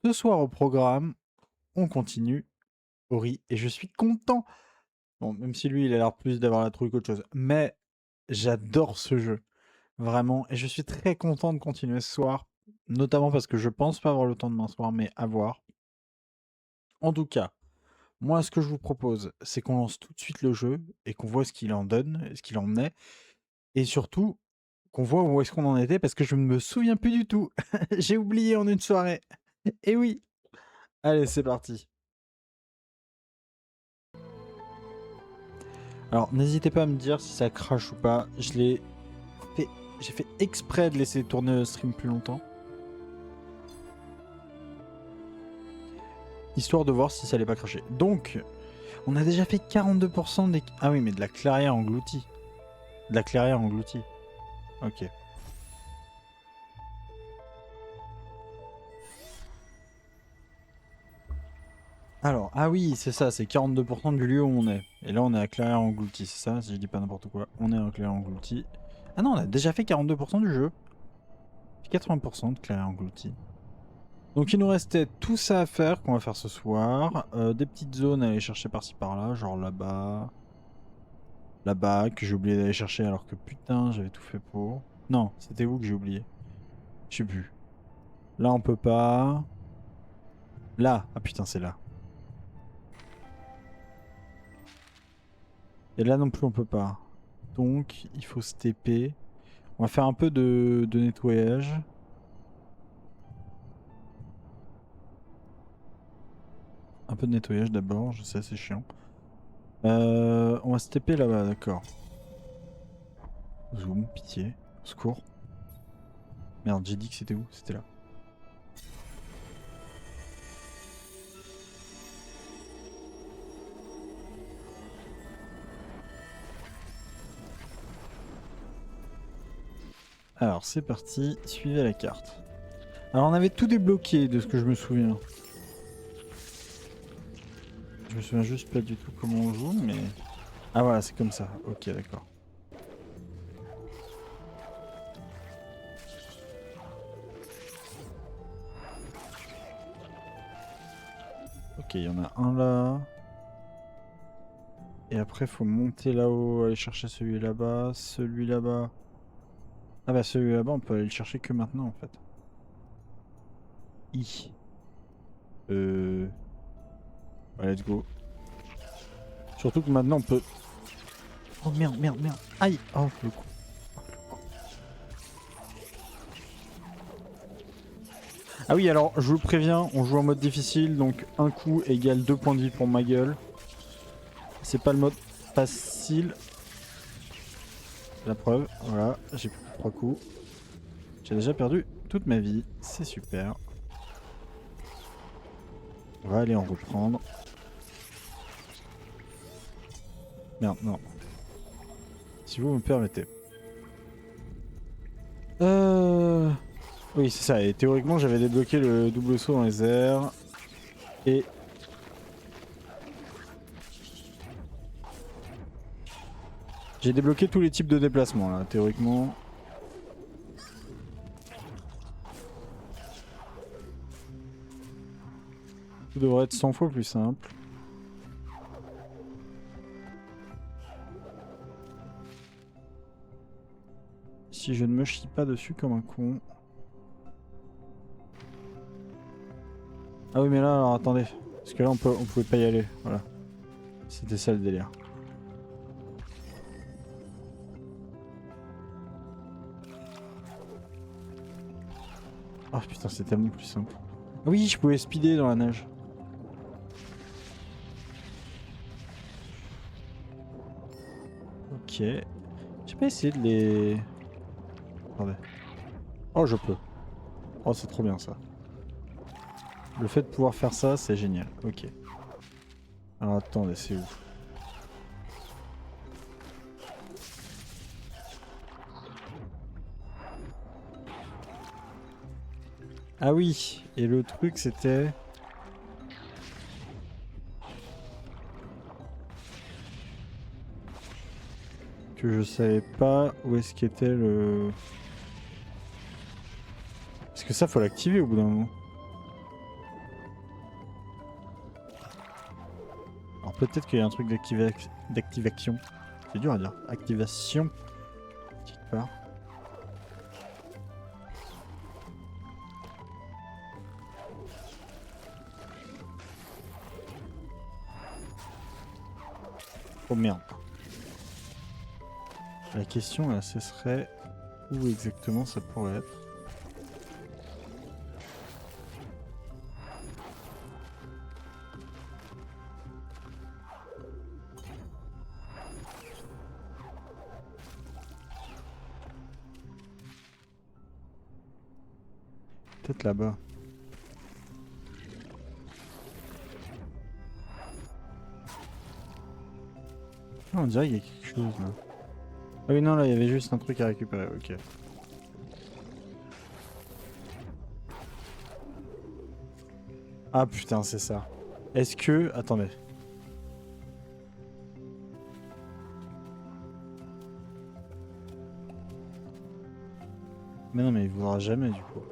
Ce soir au programme, on continue Ori et je suis content. Bon, même si lui, il a l'air plus d'avoir la trouille qu'autre chose. Mais j'adore ce jeu, vraiment. Et je suis très content de continuer ce soir, notamment parce que je pense pas avoir le temps demain soir, mais à voir. En tout cas, moi, ce que je vous propose, c'est qu'on lance tout de suite le jeu et qu'on voit ce qu'il en donne, ce qu'il en est. Et surtout, qu'on voit où est-ce qu'on en était, parce que je ne me souviens plus du tout. J'ai oublié en une soirée. Et oui. Allez, c'est parti. Alors, n'hésitez pas à me dire si ça crache ou pas. J'ai fait exprès de laisser tourner le stream plus longtemps. Histoire de voir si ça allait pas cracher. Donc, on a déjà fait 42% des... Ah oui, mais de la clairière engloutie. De la clairière engloutie. Ok. Alors, ah oui, c'est ça, c'est 42% du lieu où on est. Et là, on est à clairière engloutie, c'est ça, si je dis pas n'importe quoi. On est à clairière engloutie. Ah non, on a déjà fait 42% du jeu. 80% de clairière engloutie. Donc il nous restait tout ça à faire, qu'on va faire ce soir. Des petites zones à aller chercher par-ci par-là, genre là-bas. Là-bas, que j'ai oublié d'aller chercher alors que putain, j'avais tout fait pour. Non, c'était où que j'ai oublié? Je sais plus. Là, on peut pas. Là, ah putain, c'est là. Et là non plus, on peut pas. Donc, il faut se TP. On va faire un peu de nettoyage. Un peu de nettoyage d'abord, je sais, c'est chiant. On va se TP là-bas, d'accord. Zoom, pitié. Secours. Merde, j'ai dit que c'était où? C'était là. Alors, c'est parti. Suivez la carte. Alors, on avait tout débloqué de ce que je me souviens. Je me souviens juste pas du tout comment on joue, mais... Ah voilà, c'est comme ça. Ok, d'accord. Ok, il y en a un là. Et après, faut monter là-haut, aller chercher celui là-bas, celui là-bas. Ah bah celui là-bas, on peut aller le chercher que maintenant en fait. I. Ouais, let's go. Surtout que maintenant on peut... Oh merde, merde, merde. Aïe. Oh, le coup. Ah oui, alors, je vous préviens, on joue en mode difficile, donc un coup égale 2 points de vie pour ma gueule. C'est pas le mode facile. La preuve, voilà, j'ai pris 3 coups. J'ai déjà perdu toute ma vie, c'est super. On va aller en reprendre. Merde, non. Si vous me permettez. Oui, c'est ça, et théoriquement j'avais débloqué le double saut dans les airs. Et... J'ai débloqué tous les types de déplacements là, théoriquement. Tout devrait être 100 fois plus simple. Si je ne me chie pas dessus comme un con. Ah oui mais là, alors attendez. Parce que là on pouvait pas y aller, voilà. C'était ça le délire. Ah putain, c'est tellement plus simple. Ah oui, je pouvais speeder dans la neige. Ok. J'ai pas essayé de les... Attendez. Oh, je peux. Oh, c'est trop bien ça. Le fait de pouvoir faire ça, c'est génial. Ok. Alors attendez, c'est où? Ah oui, et le truc c'était... que je savais pas où est-ce qu'était le... Parce que ça, faut l'activer au bout d'un moment. peut-être qu'il y a un truc d'activation. C'est dur à dire. Activation. Quelque part. Oh merde. La question là, ce serait où exactement ça pourrait être. Peut-être là-bas. Ah, on dirait qu'il y a quelque chose là. Ah oui non là il y avait juste un truc à récupérer, ok. Ah putain c'est ça. Est-ce que... Attendez. Mais non mais il voudra jamais du coup.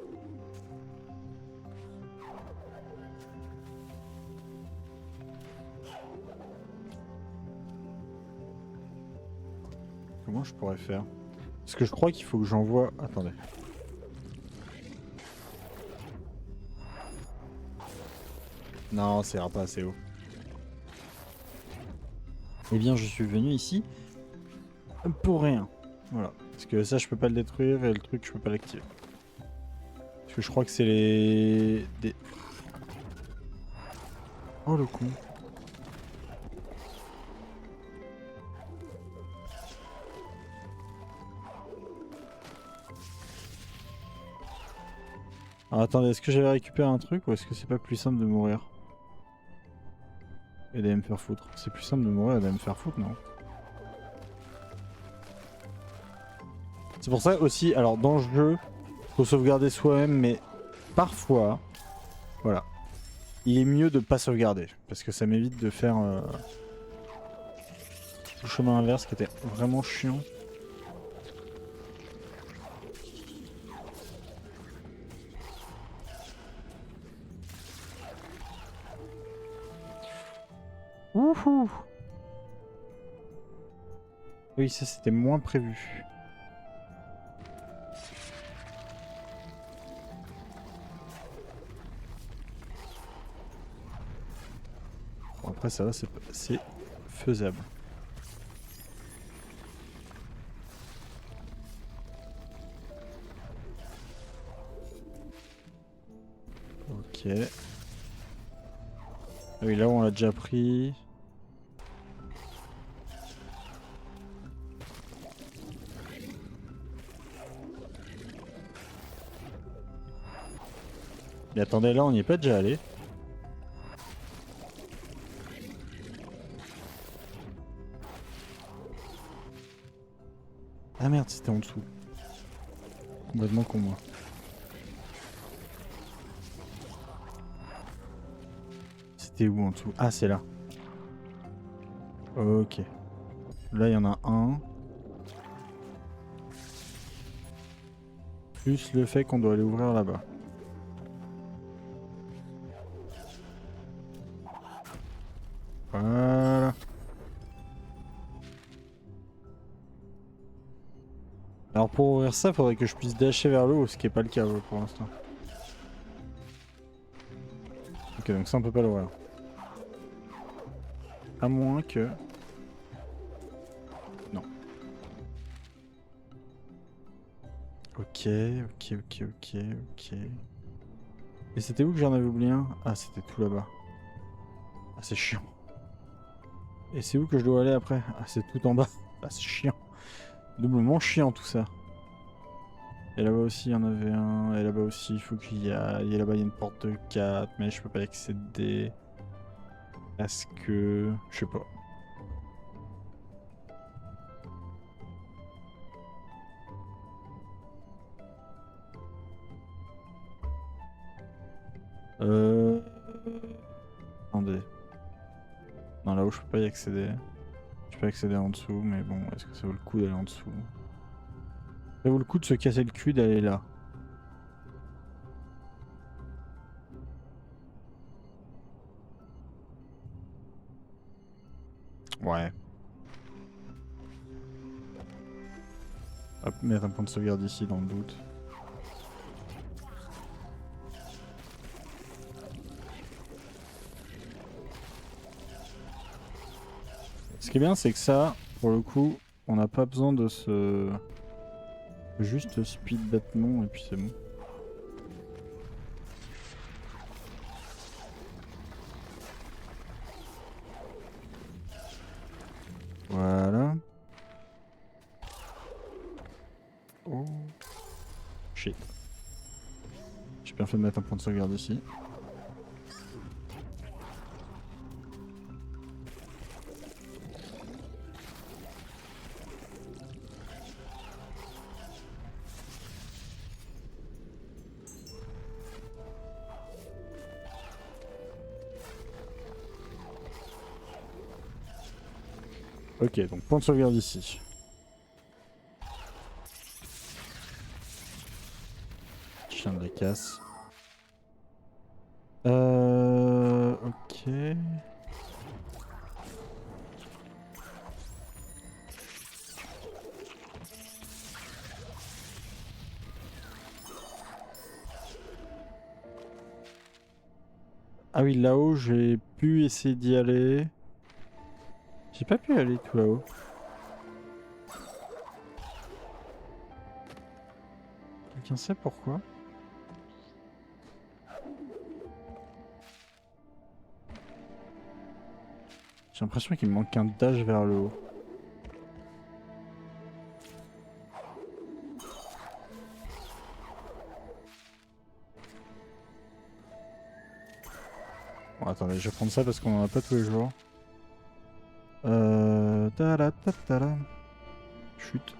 Comment je pourrais faire? Parce que je crois qu'il faut que j'envoie... Attendez. Non, ça ira pas assez haut. Eh bien, je suis venu ici pour rien. Voilà. Parce que ça, je peux pas le détruire et le truc, je peux pas l'activer. Parce que je crois que c'est les... Oh le con. Alors attendez, est-ce que j'avais récupéré un truc ou est-ce que c'est pas plus simple de mourir? Et d'aller me faire foutre. C'est plus simple de mourir et d'aller me faire foutre, non? C'est pour ça aussi, alors dans le jeu, faut sauvegarder soi-même, mais parfois, voilà, il est mieux de pas sauvegarder. Parce que ça m'évite de faire le chemin inverse qui était vraiment chiant. Wouhou! Oui, ça c'était moins prévu. Bon, après ça va, c'est faisable. Ok. Ah oui, là on l'a déjà pris. Mais attendez, là on n'y est pas déjà allé. Ah merde, c'était en dessous. Complètement con moi. C'était où en dessous? Ah, c'est là. Ok. Là, il y en a un. Plus le fait qu'on doit aller ouvrir là-bas. Voilà. Alors pour ouvrir ça, il faudrait que je puisse dasher vers le haut, ce qui est pas le cas pour l'instant. Ok, donc ça on peut pas l'ouvrir. À moins que... Non. Ok, ok, ok, ok, ok. Et c'était où que j'en avais oublié un? Ah, c'était tout là-bas. Ah, c'est chiant. Et c'est où que je dois aller après? Ah, c'est tout en bas. Ah, c'est chiant. Doublement chiant tout ça. Et là-bas aussi, il y en avait un. Et là-bas aussi, il faut qu'il y aille. Et là-bas, il y a une porte de 4, mais je peux pas y accéder. Parce que... Je sais pas. Euh... Attendez. Non, là-haut, je peux pas y accéder. Je peux accéder en dessous, mais bon, est-ce que ça vaut le coup d'aller en dessous? Ça vaut le coup de se casser le cul d'aller là. Ouais. Hop, mettre un point de sauvegarde ici dans le doute. Ce qui est bien, c'est que ça, pour le coup, on n'a pas besoin de se... Juste speed bêtement et puis c'est bon. Voilà. Oh. Shit. J'ai bien fait de mettre un point de sauvegarde ici. Ok, donc point de sauvegarde ici. Chien de la casse. Ok. Ah oui, là-haut, j'ai pu essayer d'y aller. J'ai pas pu aller tout là-haut. Quelqu'un sait pourquoi? J'ai l'impression qu'il me manque un dash vers le haut. Bon, attendez, je vais prendre ça parce qu'on en a pas tous les jours. Ta-da-ta-ta-da. Chut.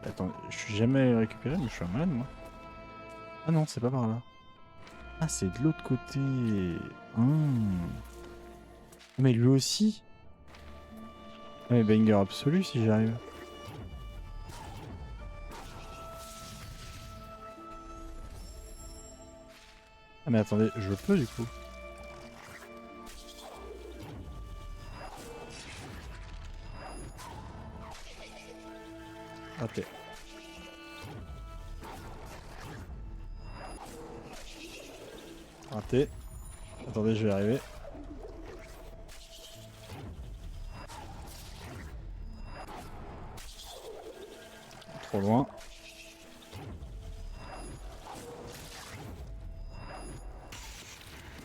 Attends, je suis jamais récupéré, mais je suis un malade, moi. Ah non, c'est pas par là. Ah, c'est de l'autre côté. Mais lui aussi. Ah, mais banger absolu si j'arrive. Ah mais attendez, je peux du coup. Raté. Raté. Attendez, je vais arriver. Trop loin.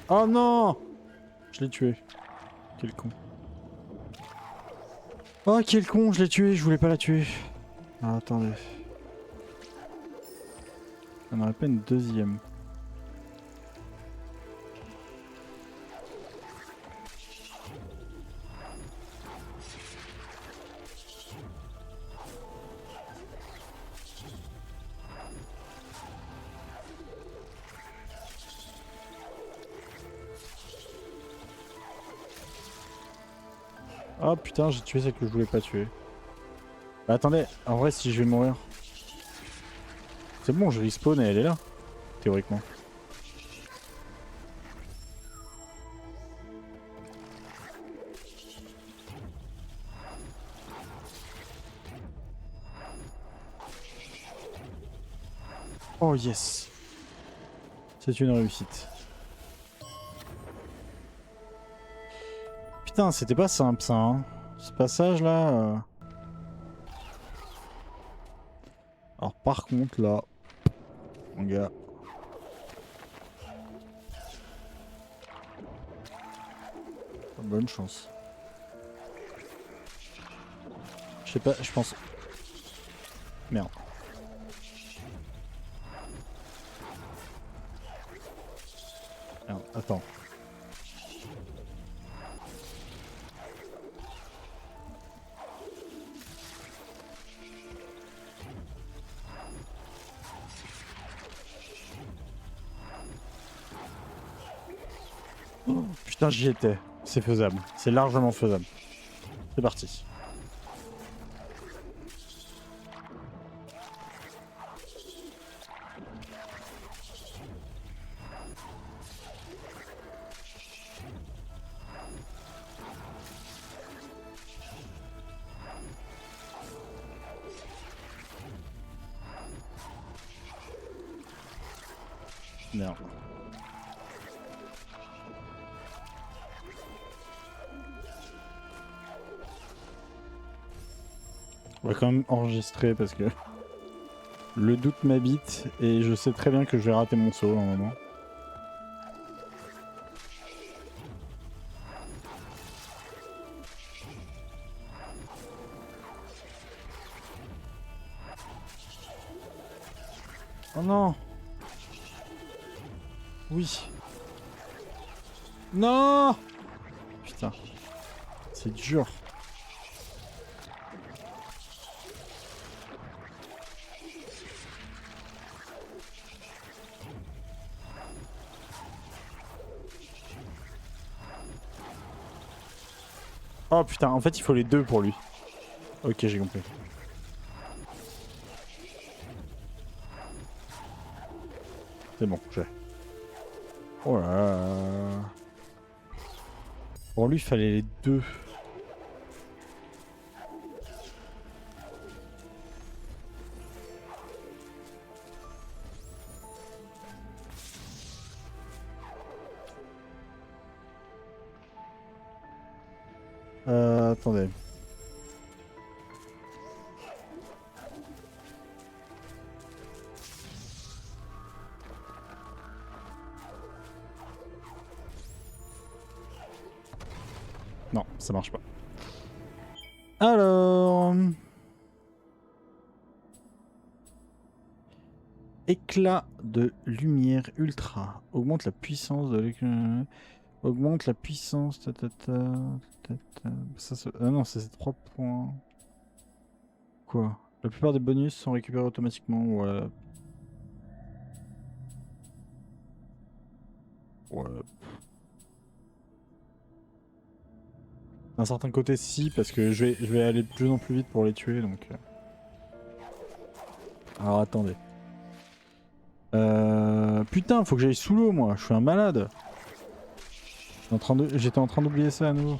Oh non! Je l'ai tué. Quel con. Oh quel con, je l'ai tué, je voulais pas la tuer. Ah, attendez. On aurait pas une deuxième. Oh putain, j'ai tué celle que je voulais pas tuer. Bah attendez, en vrai si je vais mourir... C'est bon, je respawn et elle est là. Théoriquement. Oh yes. C'est une réussite. Putain, c'était pas simple ça, hein. Ce passage là... Alors par contre là... Mon gars... Bonne chance. Je sais pas, je pense... Merde. Merde, attends. Oh, putain, j'y étais. C'est faisable. C'est largement faisable. C'est parti. Merde. On va quand même enregistrer parce que le doute m'habite et je sais très bien que je vais rater mon saut à un moment. Oh non! Oui! Non! Putain, c'est dur. Oh putain, en fait il faut les deux pour lui. Ok, j'ai compris. C'est bon, j'ai. Oh là là. Pour lui, il fallait les deux. Attendez. Non, ça marche pas. Alors... Éclat de lumière ultra. Augmente la puissance de l'éclat. Augmente la puissance. Ah non, c'est 3 points. Quoi? La plupart des bonus sont récupérés automatiquement. Ouais. Ouais. D'un certain côté, si, parce que je vais aller de plus en plus vite pour les tuer, donc... Alors, attendez. Putain, faut que j'aille sous l'eau, moi. Je suis un malade. J'étais en train d'oublier ça à nouveau.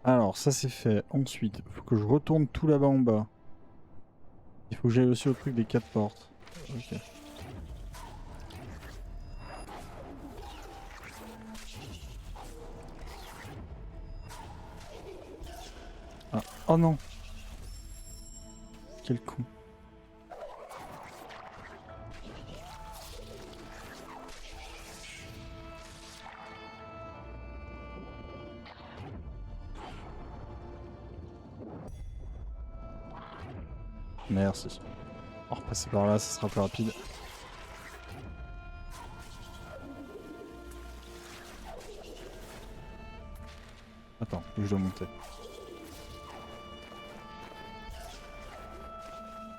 Alors, ça c'est fait. Ensuite, faut que je retourne tout là-bas en bas. Il faut que j'aille aussi au truc des 4 portes. Ok. Ah. Oh non! Quel con. Merci. On va repasser par là, ça sera plus rapide. Attends, je dois monter.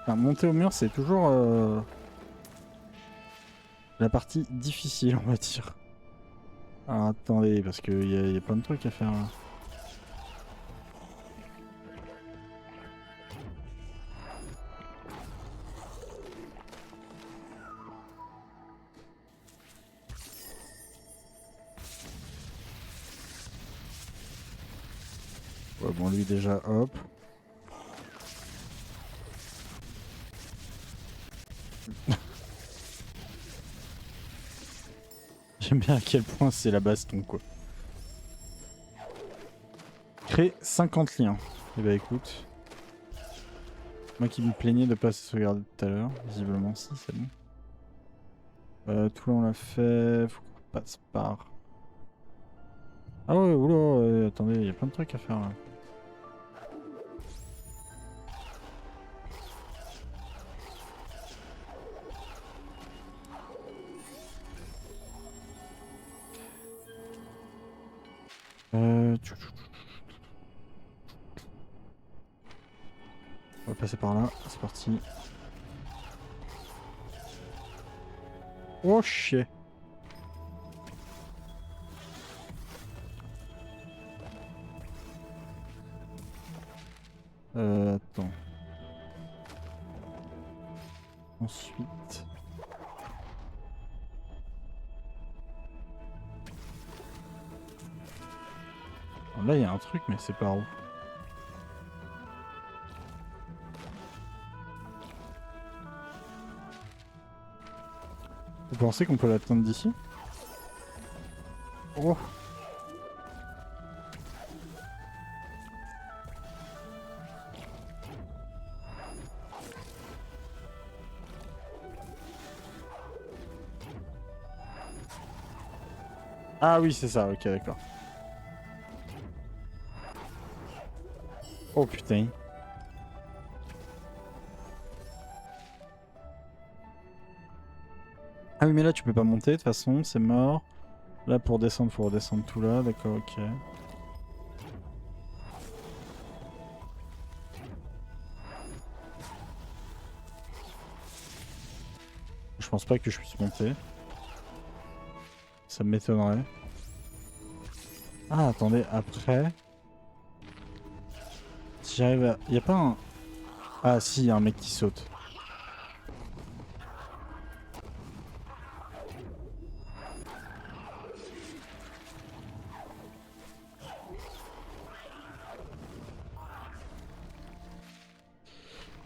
Enfin, monter au mur, c'est toujours la partie difficile, on va dire. Alors attendez, parce qu'il y a plein de trucs à faire là. Ouais, bon, lui déjà, hop. J'aime bien à quel point c'est la baston, quoi. Créer 50 liens. Eh bah écoute. Moi qui me plaignais de pas se sauvegarder tout à l'heure. Visiblement, si, c'est bon. Tout là on l'a fait. Faut qu'on passe par. Ah ouais, oula, attendez, il y a plein de trucs à faire là. On va passer par là, c'est parti. Oh chier. Attends. Ensuite. Là, il y a un truc, mais c'est par où? Vous pensez qu'on peut l'atteindre d'ici? Oh! Ah oui, c'est ça, ok, d'accord. Oh putain. Ah oui, mais là, tu peux pas monter, de toute façon, c'est mort. Là, pour descendre, faut redescendre tout là, d'accord, ok. Je pense pas que je puisse monter. Ça m'étonnerait. Ah, attendez, après... Si j'arrive à... Y a pas un... Ah si, y a un mec qui saute.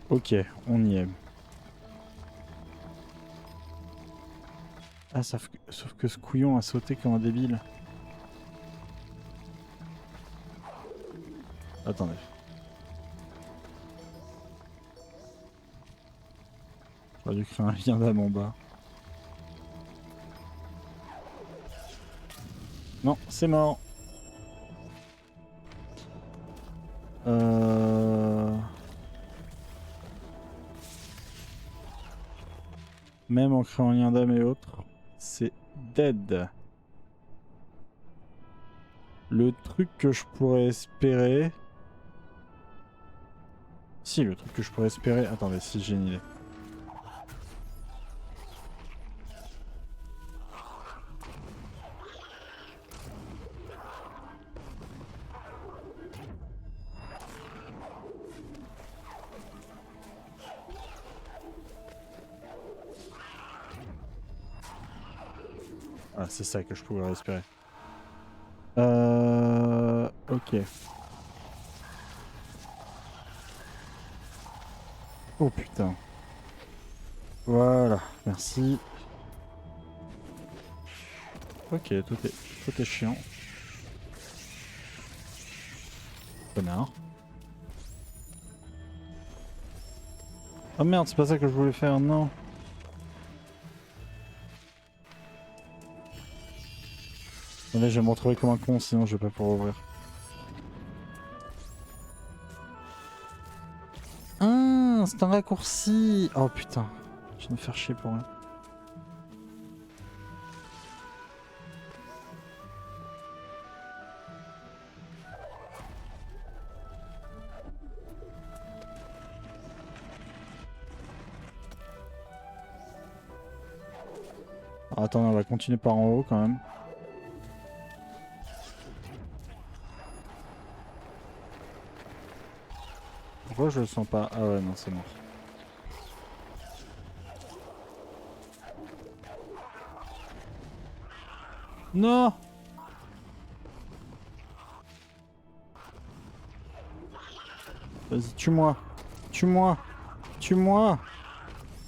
Ok, on y est. Ah, sauf que ce couillon a sauté comme un débile. Attendez. J'aurais dû créer un lien d'âme en bas. Non, c'est mort. Même en créant un lien d'âme et autres, c'est dead. Le truc que je pourrais espérer... Si, le truc que je pourrais espérer... Attendez, si j'ai une idée. Ah, c'est ça que je pourrais espérer. Ok. Oh putain. Voilà, merci. Ok, tout est chiant. Connard. Oh merde, c'est pas ça que je voulais faire, non. Là, je vais me retrouver comme un con, sinon je vais pas pouvoir ouvrir. Ah, c'est un raccourci. Oh putain, je vais me faire chier pour rien. Alors, attends, on va continuer par en haut quand même. Pourquoi je le sens pas? Ah ouais, non, c'est mort. Non! Vas-y, tue-moi! Tue-moi! Tue-moi!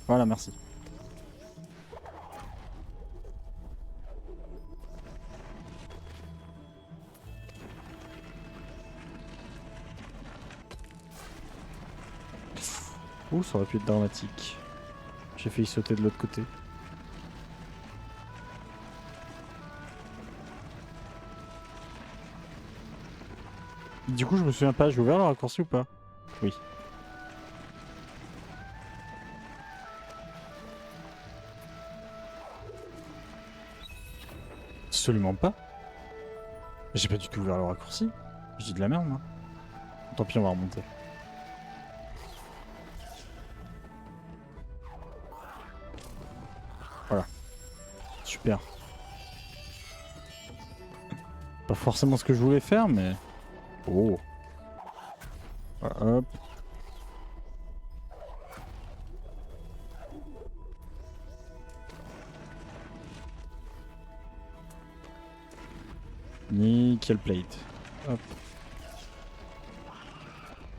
Voilà, merci. Ouh, ça aurait pu être dramatique. J'ai failli sauter de l'autre côté. Du coup, je me souviens pas, j'ai ouvert le raccourci ou pas? Oui. Absolument pas. J'ai pas du tout ouvert le raccourci. Je dis de la merde, moi. Tant pis, on va remonter. Voilà. Super. Pas forcément ce que je voulais faire, mais... Oh. Voilà, hop. Nickel plate. Hop.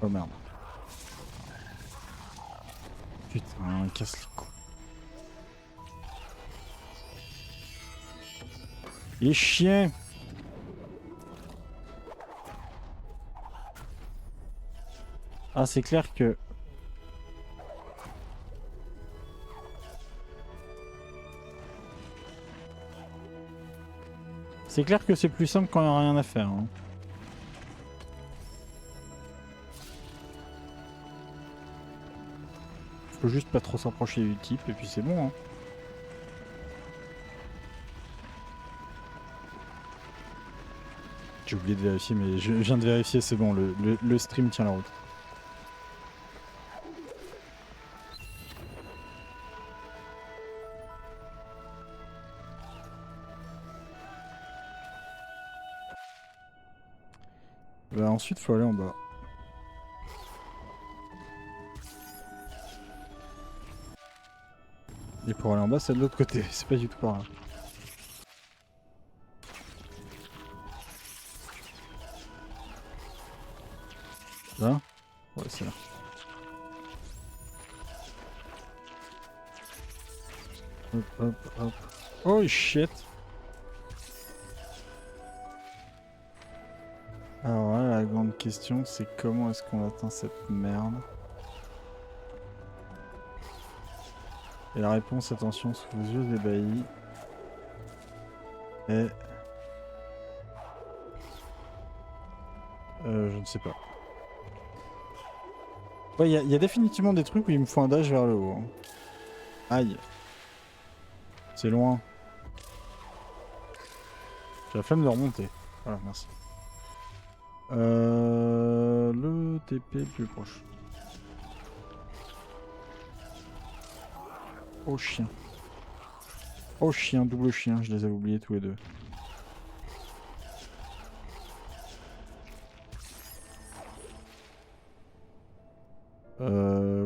Oh merde. Putain, il casse les couilles. Il est chien. Ah, c'est clair que... C'est clair que c'est plus simple quand il n'y a rien à faire. Hein. Faut juste pas trop s'approcher du type et puis c'est bon. Hein. J'ai oublié de vérifier, mais je viens de vérifier, c'est bon, le stream tient la route. Bah, ensuite, faut aller en bas. Et pour aller en bas, c'est de l'autre côté, c'est pas du tout par là. Là? Ouais, c'est là. Hop, hop, hop. Oh shit! Alors là, la grande question, c'est comment est-ce qu'on atteint cette merde? Et la réponse, attention, sous vos yeux ébahis, est... je ne sais pas. Ouais, il y a définitivement des trucs où il me faut un dash vers le haut. Hein. Aïe. C'est loin. J'ai la flemme de remonter. Voilà, merci. Le TP le plus proche. Oh chien. Oh chien, double chien, je les avais oubliés tous les deux.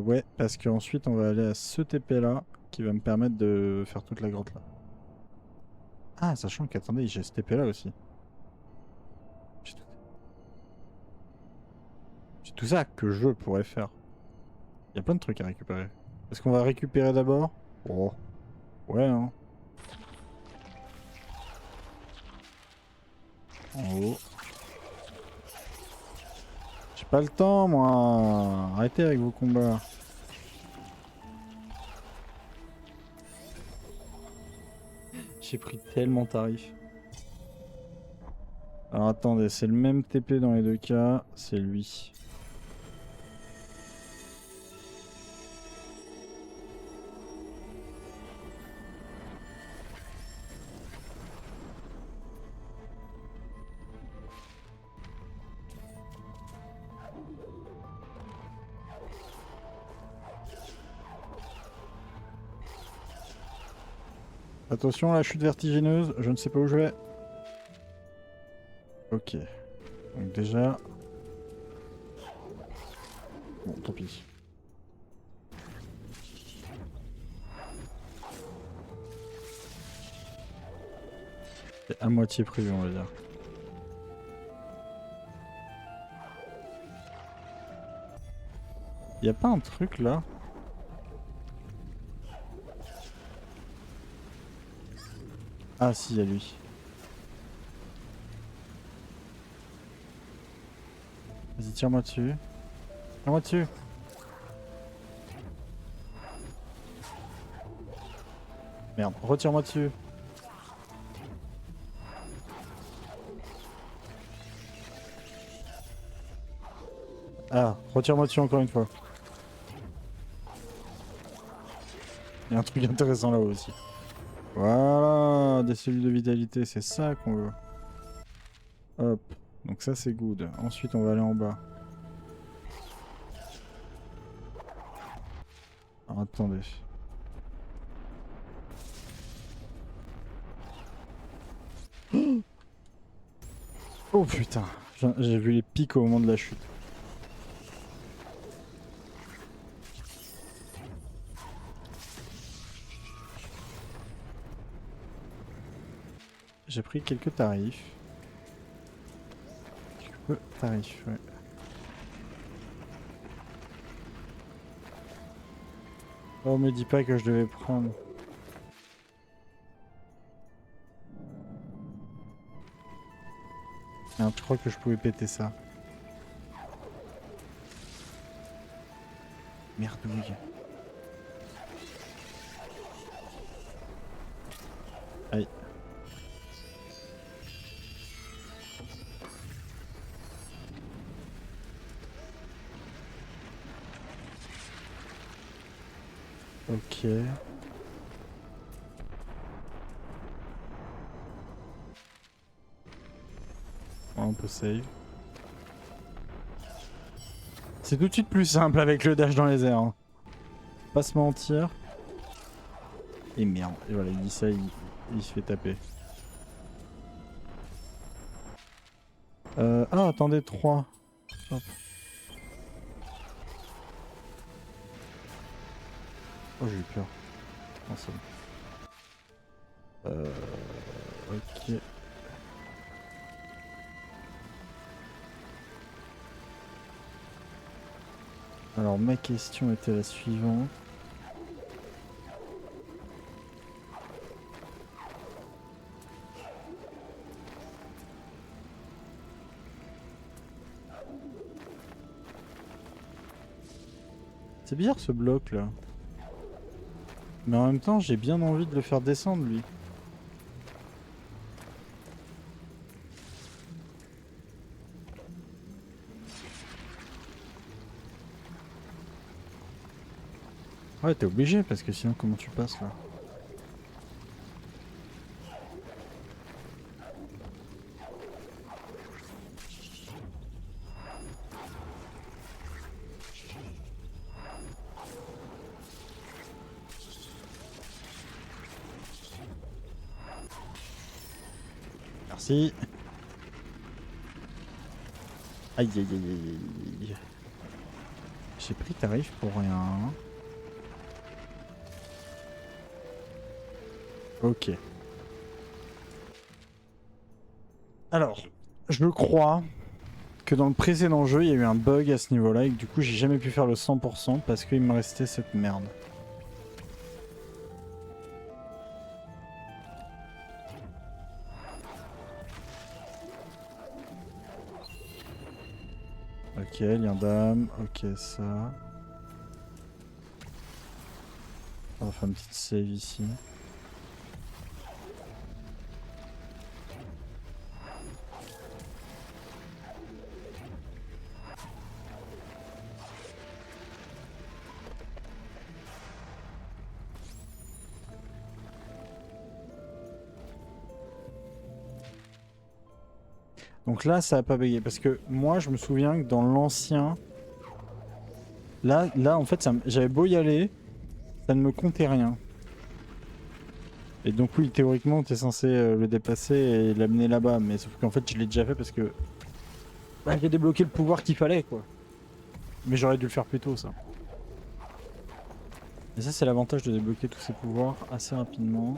Ouais, parce qu'ensuite on va aller à ce TP là, qui va me permettre de faire toute la grotte là. Ah, sachant qu'attendez, j'ai ce TP là aussi. C'est tout ça que je pourrais faire. Il y a plein de trucs à récupérer. Est-ce qu'on va récupérer d'abord? Oh, ouais, hein. En haut. J'ai pas le temps, moi. Arrêtez avec vos combats. J'ai pris tellement tarif. Alors attendez, c'est le même TP dans les deux cas. C'est lui. Attention à la chute vertigineuse, je ne sais pas où je vais. Ok. Donc déjà... Bon, tant pis. C'est à moitié prévu, on va dire. Y a pas un truc là? Ah si, y a lui. Vas-y, tire-moi dessus. Tire-moi dessus. Merde, retire-moi dessus. Ah, retire-moi dessus encore une fois. Il y a un truc intéressant là-haut aussi. Voilà, des cellules de vitalité, c'est ça qu'on veut. Hop, donc ça c'est good. Ensuite on va aller en bas. Alors, attendez. Oh putain, j'ai vu les pics au moment de la chute. J'ai pris quelques tarifs. Tarif, ouais. Oh, me dis pas que je devais prendre. Merde, je crois que je pouvais péter ça. Merdouille. Aïe. Ok. On peut save. C'est tout de suite plus simple avec le dash dans les airs. Hein. Pas se mentir. Et merde. Et voilà, il dit ça, il se fait taper. Ah, attendez, 3. Hop. Oh, j'ai eu peur. Non, c'est bon. Ok. Alors, ma question était la suivante. C'est bizarre ce bloc là. Mais en même temps, j'ai bien envie de le faire descendre lui. Ouais, t'es obligé parce que sinon, comment tu passes là? Merci. Aïe aïe aïe aïe aïe. J'ai pris tarif pour rien. Ok. Alors, je crois que dans le précédent jeu, il y a eu un bug à ce niveau-là et que du coup, j'ai jamais pu faire le 100% parce qu'il me restait cette merde. Ok, lien d'âme, ok ça. On va faire une petite save ici. Donc là, ça a pas bugé parce que moi, je me souviens que dans l'ancien, là, en fait, j'avais beau y aller, ça ne me comptait rien. Et donc oui, théoriquement, t'es censé le dépasser et l'amener là-bas, mais sauf qu'en fait, je l'ai déjà fait parce que bah, j'ai débloqué le pouvoir qu'il fallait, quoi. Mais j'aurais dû le faire plus tôt, ça. Et ça, c'est l'avantage de débloquer tous ces pouvoirs assez rapidement.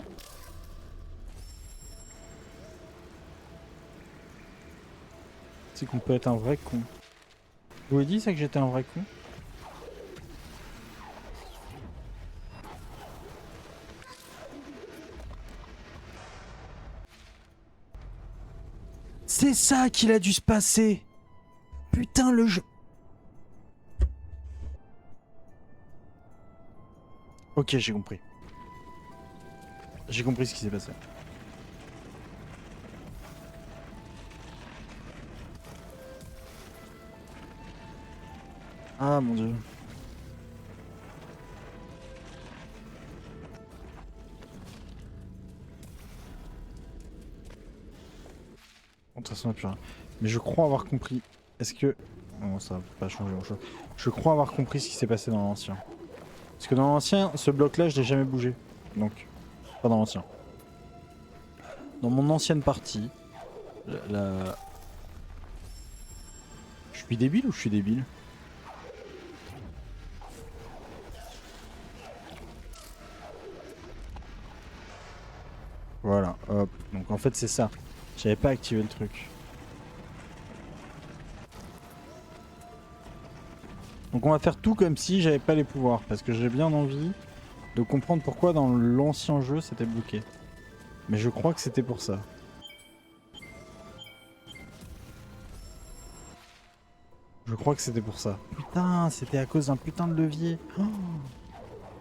C'est qu'on peut être un vrai con. Je vous ai dit ça que j'étais un vrai con? C'est ça qu'il a dû se passer! Putain, le jeu... Ok, j'ai compris. J'ai compris ce qui s'est passé. Ah mon dieu. Bon, de toute façon, il n'y a plus rien. Mais je crois avoir compris. Est-ce que... Non, ça va pas changer grand-chose. Je crois avoir compris ce qui s'est passé dans l'ancien. Parce que dans l'ancien, ce bloc-là, je l'ai jamais bougé. Donc, pas dans l'ancien. Dans mon ancienne partie, la... Je suis débile ou je suis débile? Voilà, hop. Donc en fait, c'est ça. J'avais pas activé le truc. Donc on va faire tout comme si j'avais pas les pouvoirs, parce que j'ai bien envie de comprendre pourquoi dans l'ancien jeu c'était bloqué. Mais je crois que c'était pour ça. Je crois que c'était pour ça. Putain, c'était à cause d'un putain de levier.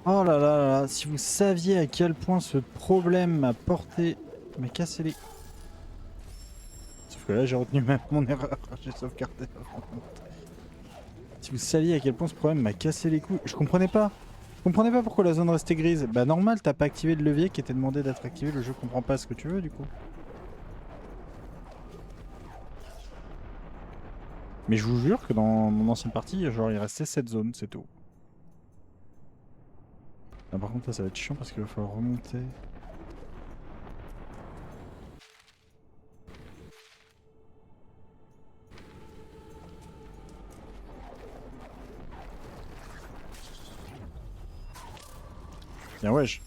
Oh là là là là, si vous saviez à quel point ce problème m'a porté... m'a cassé les... Sauf que là j'ai retenu même mon erreur, j'ai sauvegardé avant. Si vous saviez à quel point ce problème m'a cassé les couilles, je comprenais pas. Je comprenais pas pourquoi la zone restait grise. Bah normal, t'as pas activé le levier qui était demandé d'être activé, le jeu comprend pas ce que tu veux du coup. Mais je vous jure que dans mon ancienne partie, genre il restait 7 zones, c'est tout. Ah, par contre là ça va être chiant parce qu'il va falloir remonter. Bien wesh.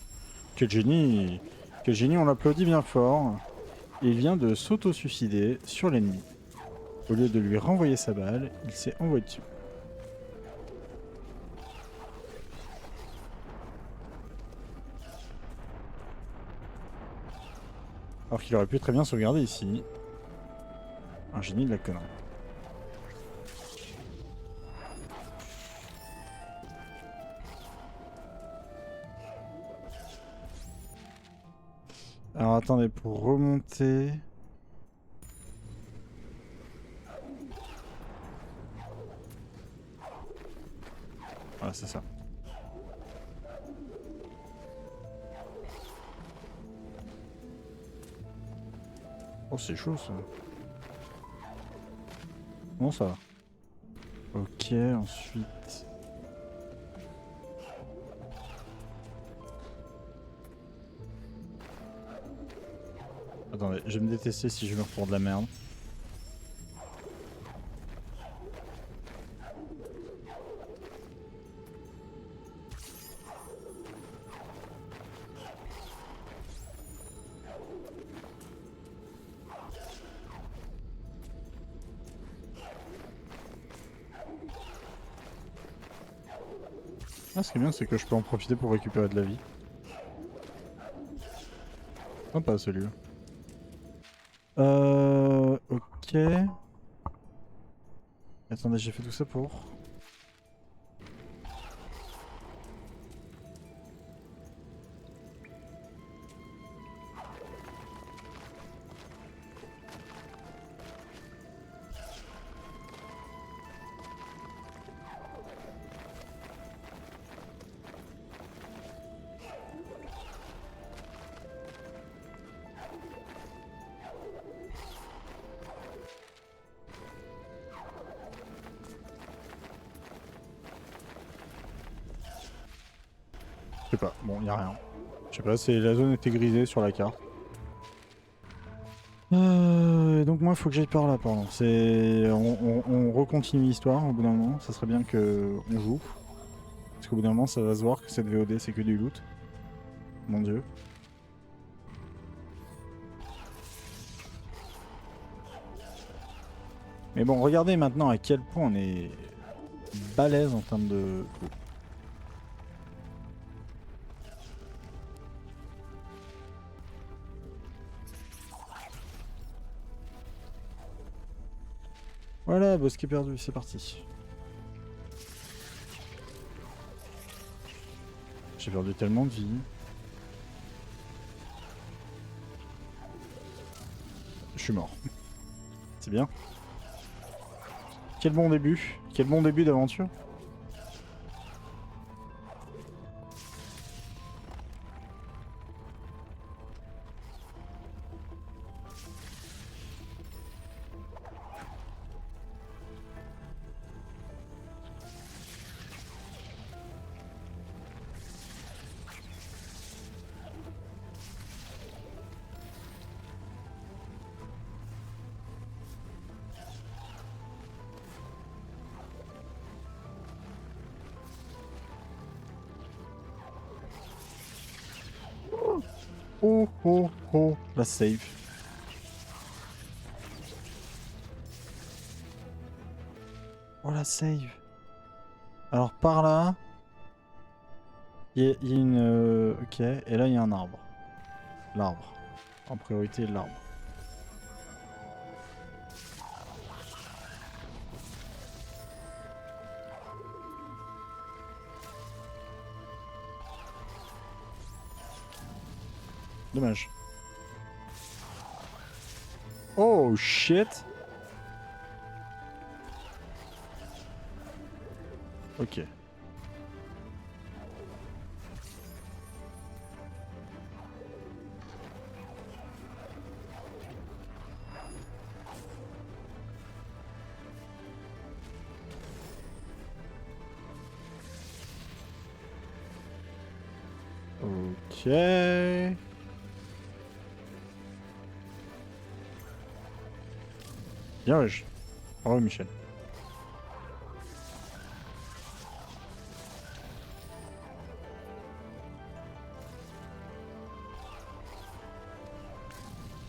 Quel génie. Quel génie, on l'applaudit bien fort. Il vient de s'auto-suicider sur l'ennemi. Au lieu de lui renvoyer sa balle, il s'est envoyé dessus. Alors qu'il aurait pu très bien sauvegarder ici. Un génie de la connerie. Alors attendez, pour remonter... Voilà, c'est ça. Oh, c'est chaud ça. Bon, ça va. Ok, ensuite... Attendez, je vais me détester si je meurs pour de la merde. Ah, ce qui est bien, c'est que je peux en profiter pour récupérer de la vie. Sympa celui-là. Ok. Attendez, j'ai fait tout ça pour... Je sais pas, bon, y a rien. Je sais pas, c'est la zone était grisée sur la carte. Donc moi, il faut que j'aille par là, pardon. On recontinue l'histoire au bout d'un moment. Ça serait bien que on joue. Parce qu'au bout d'un moment, ça va se voir que cette VOD, c'est que du loot. Mon dieu. Mais bon, regardez maintenant à quel point on est balèze en termes de... Voilà, boss qui est perdu, c'est parti. J'ai perdu tellement de vie. Je suis mort. C'est bien. Quel bon début. Quel bon début d'aventure. Oh oh oh, la save. Oh la save. Alors par là, il y a une... ok, et là il y a un arbre. L'arbre. En priorité l'arbre. Dommage. Oh shit. Ok. Ok. Bien wesh. Bravo Michel.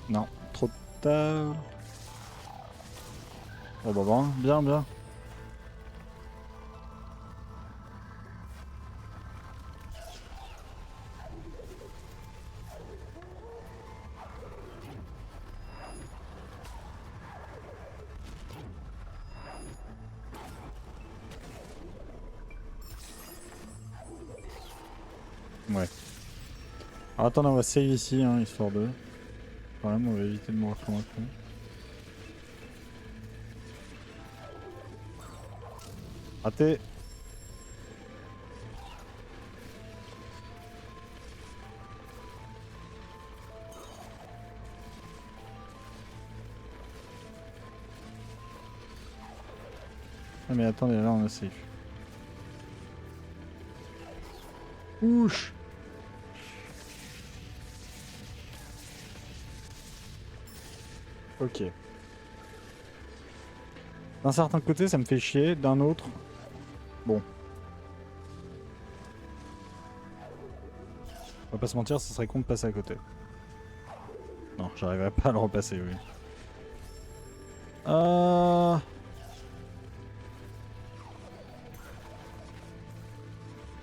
Non, trop tard. Oh bah bon, bien, bien. Ouais. Alors attendez, on va save ici, hein, histoire de... Quand même, on va éviter de mourir comme un con. Raté. Ah mais attendez, là on a safe. Ouch. Ok. D'un certain côté, ça me fait chier. D'un autre, bon. On va pas se mentir, ce serait con de passer à côté. Non, j'arriverai pas à le repasser, oui.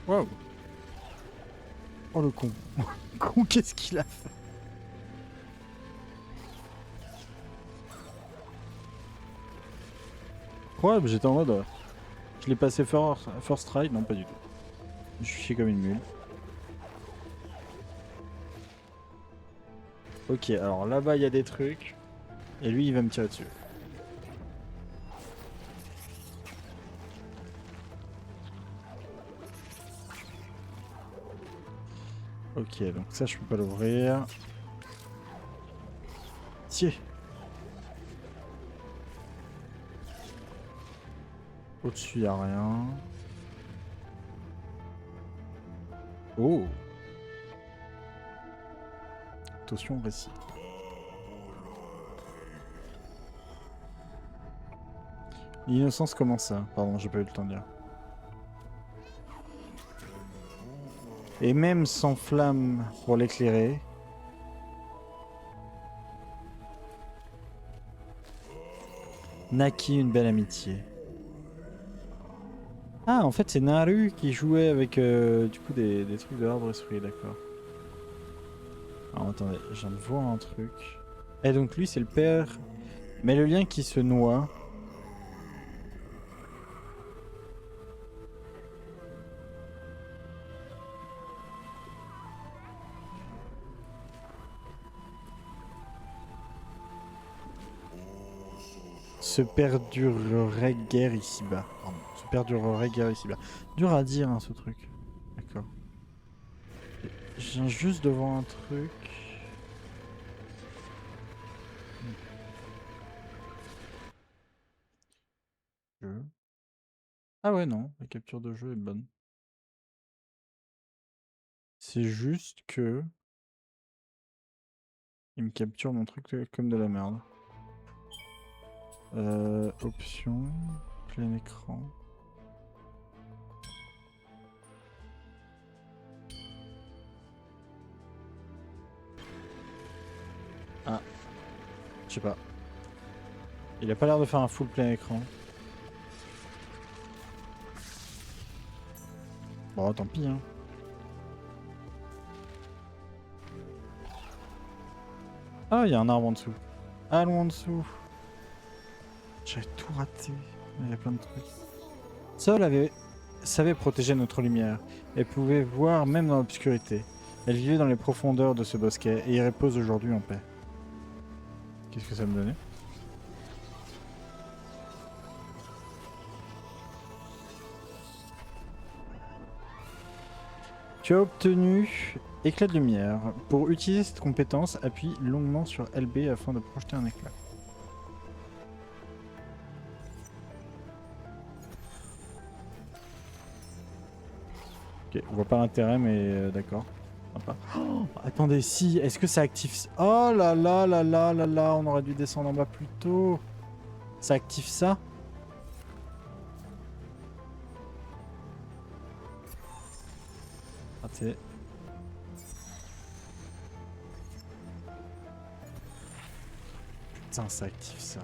Wow. Oh le con. Con, qu'est-ce qu'il a fait? Ouais, mais j'étais en mode... je l'ai passé first try. Non, pas du tout. Je suis chié comme une mule. Ok, alors là-bas, il y a des trucs. Et lui, il va me tirer dessus. Ok, donc ça, je peux pas l'ouvrir. Tiens. Au-dessus, y a rien. Oh. Attention, récit. L'innocence comment ça? Pardon, j'ai pas eu le temps de dire. Et même sans flamme pour l'éclairer. Naquit une belle amitié. Ah, en fait, c'est Naru qui jouait avec du coup des trucs de l'arbre esprit, d'accord. Alors attendez, je viens de voir un truc. Et donc lui, c'est le père. Mais le lien qui se noie. Se perdurerait guère ici-bas. Pardon. Se perdurerait guère ici-bas. Dur à dire, hein, ce truc. D'accord. Je viens juste de voir un truc. Jeu. Ah ouais, non, la capture de jeu est bonne. C'est juste que... il me capture mon truc comme de la merde. Options, plein écran. Ah, je sais pas. Il a pas l'air de faire un full plein écran. Bon, tant pis, hein. Ah, il y a un arbre en dessous. Allons en dessous. J'avais tout raté. Il y a plein de trucs. Savait protéger notre lumière. Elle pouvait voir même dans l'obscurité. Elle vivait dans les profondeurs de ce bosquet et y repose aujourd'hui en paix. Qu'est-ce que ça me donnait? Tu as obtenu éclat de lumière. Pour utiliser cette compétence, appuie longuement sur LB afin de projeter un éclat. Ok, on voit pas l'intérêt, mais d'accord. Oh, attendez, si, est-ce que ça active... Oh là là là là là là, on aurait dû descendre en bas plus tôt. Ça active ça? Raté. Putain, ça active ça.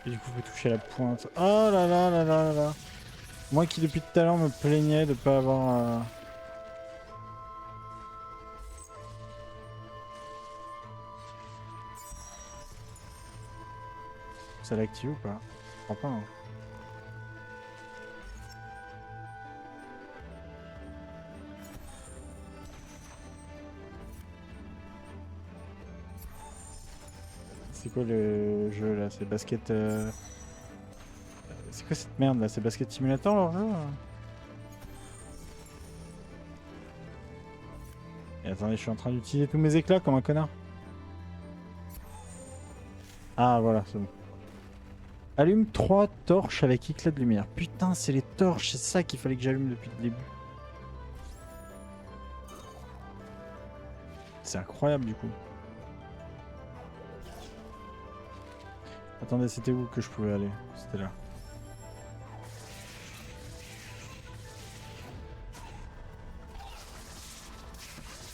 Et du coup, faut toucher la pointe. Oh là là là là là là. Moi qui depuis tout à l'heure me plaignais de pas avoir... Ça l'active ou pas? Je crois pas, hein. C'est quoi le jeu là? C'est basket... C'est quoi cette merde là? C'est basket simulator leur jeu? Et attendez, je suis en train d'utiliser tous mes éclats comme un connard. Ah voilà, c'est bon. Allume 3 torches avec éclat de lumière. Putain, c'est les torches, c'est ça qu'il fallait que j'allume depuis le début. C'est incroyable du coup. Attendez, c'était où que je pouvais aller? C'était là.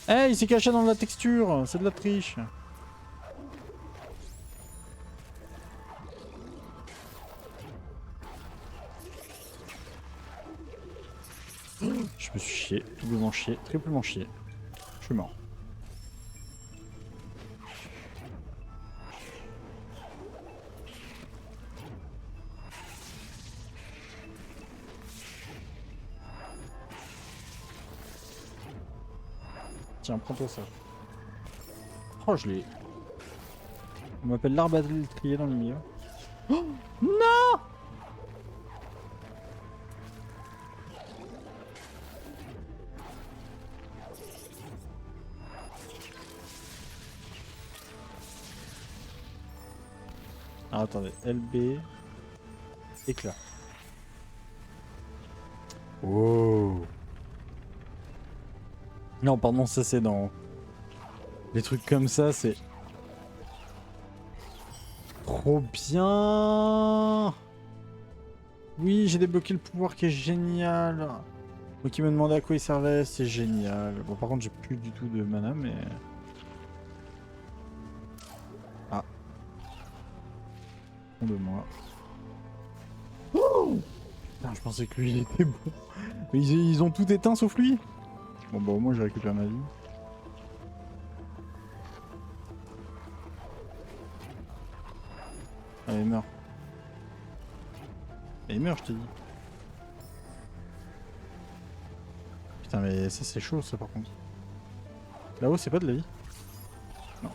Eh, il s'est caché dans la texture! C'est de la triche! Je me suis chié, doublement chié, triplement chié. Je suis mort. Tiens, prends-toi ça. Oh, je l'ai. On m'appelle l'arbalètrier dans le milieu. Oh non! Ah, attendez, LB. Éclat. Oh. Non, pardon, ça c'est dans... Les trucs comme ça, c'est... Trop bien! Oui, j'ai débloqué le pouvoir qui est génial. Moi qui me demandait à quoi il servait, c'est génial. Bon, par contre, j'ai plus du tout de mana, mais... Ah. Fond de moi. Oh putain, je pensais que lui, il était bon. Mais ils ont tout éteint sauf lui. Bon, bah au moins, j'ai récupéré ma vie. Allez, meurs. Et meurt, je t'ai dit. Putain, mais ça, c'est chaud, ça, par contre. Là-haut, c'est pas de la vie? Non.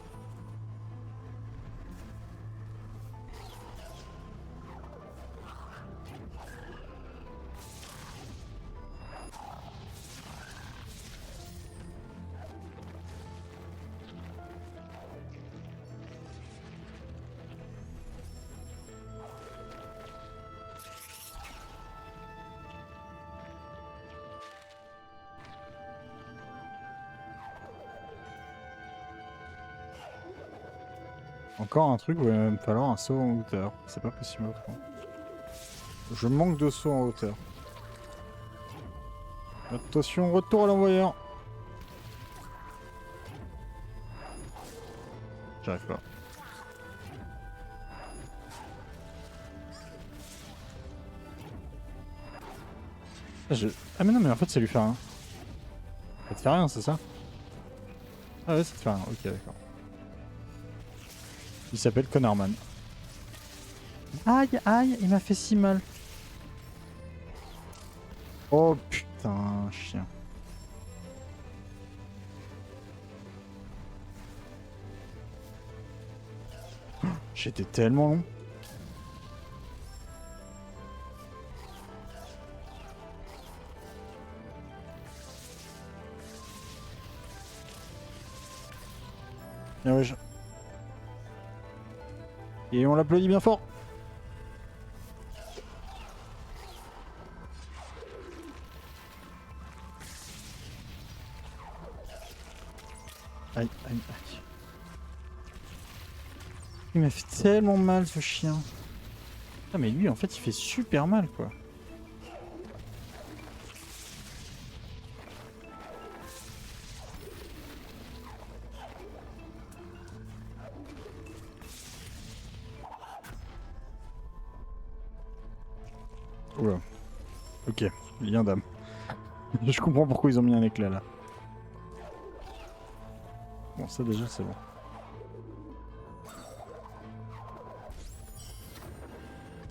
Encore un truc où il va me falloir un saut en hauteur. C'est pas possible autrement. Je manque de saut en hauteur. Attention, retour à l'envoyeur. J'arrive pas. Ah mais non mais en fait ça lui fait rien. Ça te fait rien c'est ça? Ah ouais ça te fait rien, ok d'accord. Il s'appelle Connorman. Aïe aïe, il m'a fait si mal. Oh putain, chien. J'étais tellement long. Ah ouais, et on l'applaudit bien fort. Aïe, aïe, aïe. Il m'a fait tellement mal ce chien. Ah mais lui en fait il fait super mal quoi. Oula. Ok, lien d'âme. Je comprends pourquoi ils ont mis un éclat là. Bon ça déjà c'est bon.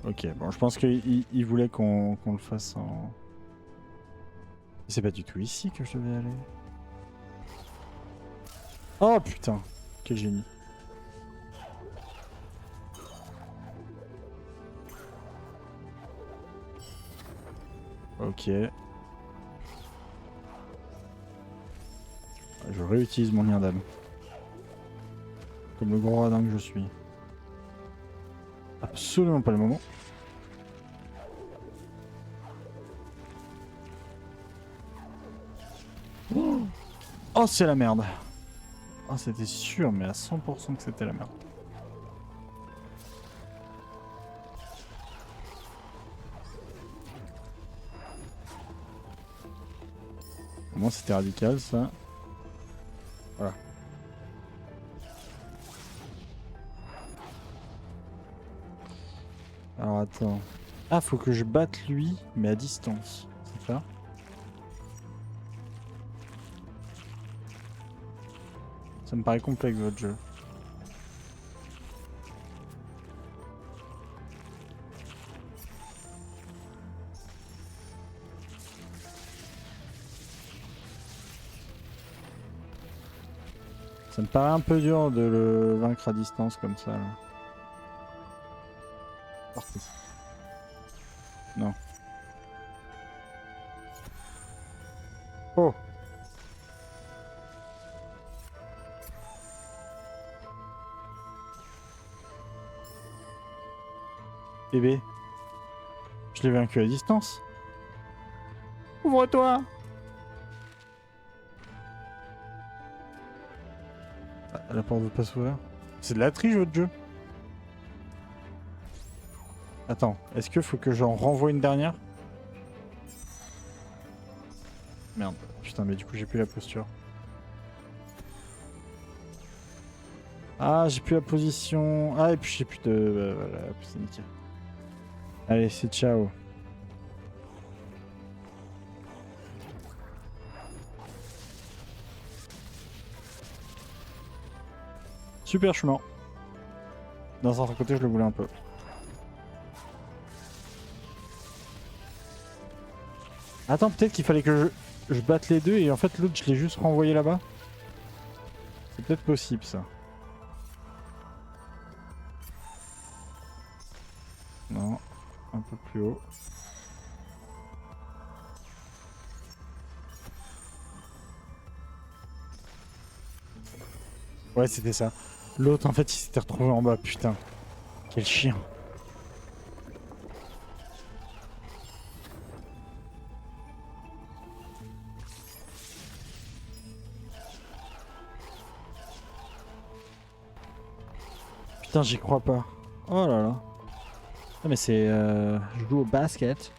Ok, bon je pense qu'il voulait qu'on le fasse en... C'est pas du tout ici que je devais aller. Oh putain, quel génie. Ok. Je réutilise mon lien d'âme. Comme le gros radin que je suis. Absolument pas le moment. Oh c'est la merde. Oh c'était sûr mais à 100% que c'était la merde. Au moins c'était radical ça. Voilà. Alors attends. Ah faut que je batte lui mais à distance. C'est ça? Ça me paraît complexe votre jeu. Ça me paraît un peu dur de le vaincre à distance comme ça. Là. Parfait. Non. Oh! Bébé. Je l'ai vaincu à distance. Ouvre-toi! Ah, la porte veut pas s'ouvrir. C'est de la triche votre jeu. Attends, est-ce qu'il faut que j'en renvoie une dernière? Merde. Putain, mais du coup j'ai plus la posture. Ah, j'ai plus la position. Ah, et puis j'ai plus de... voilà, c'est nickel. Allez, c'est ciao. Super, je suis mort. D'un certain côté, je le voulais un peu. Attends, peut-être qu'il fallait que je batte les deux et en fait l'autre je l'ai juste renvoyé là-bas. C'est peut-être possible ça. Non, un peu plus haut. Ouais, c'était ça. L'autre en fait il s'était retrouvé en bas, putain. Quel chien. Putain, j'y crois pas. Oh là là. Ah mais c'est... je joue au basket.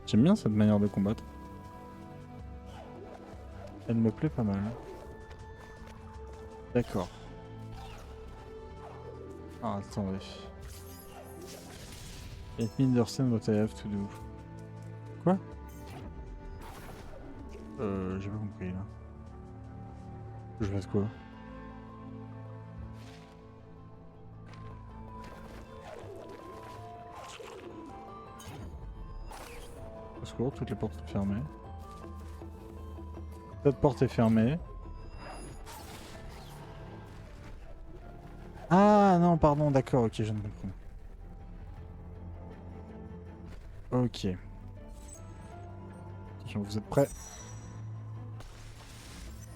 J'aime bien cette manière de combattre. Elle me plaît pas mal. D'accord. Ah, attendez. Let me understand what I have to do. Quoi? J'ai pas compris là. Je fasse quoi? Au secours, toutes les portes sont fermées. Cette porte est fermée. Ah non, pardon, d'accord, ok, je viens de comprendre. Ok. Attention, vous êtes prêts?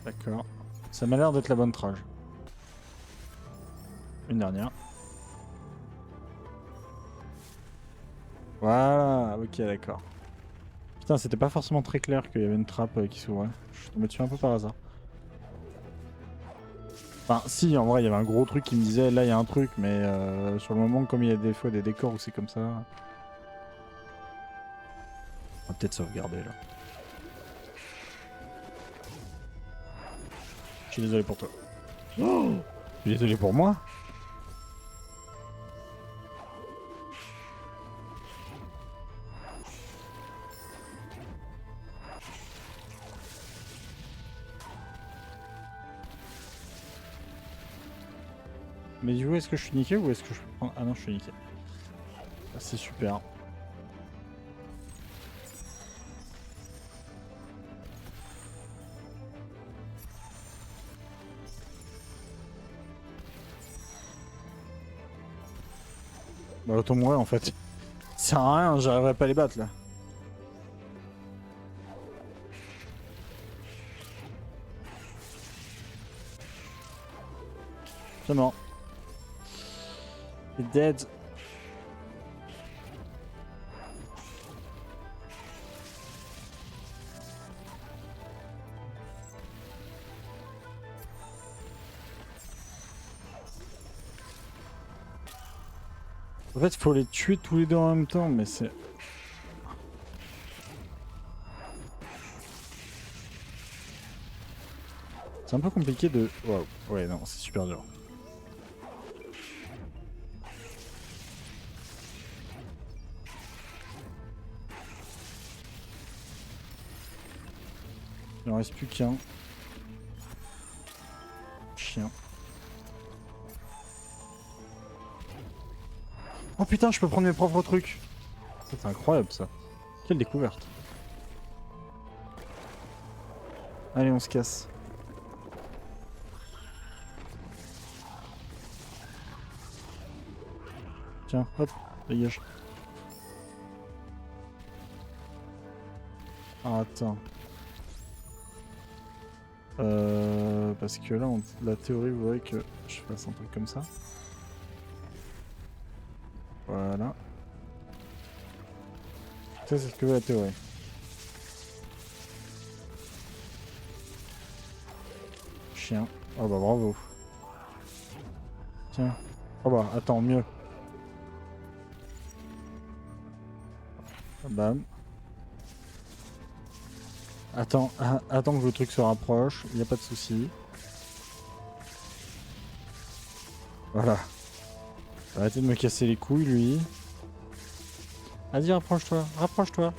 D'accord. Ça m'a l'air d'être la bonne trage. Une dernière. Voilà, ok, d'accord. Putain, c'était pas forcément très clair qu'il y avait une trappe qui s'ouvrait. Je suis tombé dessus un peu par hasard. Enfin, si, en vrai, il y avait un gros truc qui me disait là, il y a un truc, mais sur le moment, comme il y a des fois des décors où c'est comme ça. On va peut-être sauvegarder là. Je suis désolé pour toi. Oh, je suis désolé pour moi. Mais du coup, est-ce que je suis niqué ou est-ce que je peux prendre... Ah non, je suis niqué. Ah, c'est super. Bah autant mourir en fait. Ça sert à rien, j'arriverai pas à les battre là. C'est mort. It's dead. En fait, il faut les tuer tous les deux en même temps, mais c'est... C'est un peu compliqué de... Waouh. Ouais, non, c'est super dur. Il en reste plus qu'un. Chien. Oh putain, je peux prendre mes propres trucs. C'est incroyable ça. Quelle découverte. Allez, on se casse. Tiens, hop, dégage. Ah, attends. Parce que là, la théorie voudrait que je fasse un truc comme ça. Voilà. Ça, c'est ce que veut la théorie. Chien. Oh bah bravo. Tiens. Oh bah attends, mieux. Bam. Attends, attends que le truc se rapproche, il n'y a pas de souci. Voilà. Arrêtez de me casser les couilles, lui. Vas-y, rapproche-toi, rapproche-toi.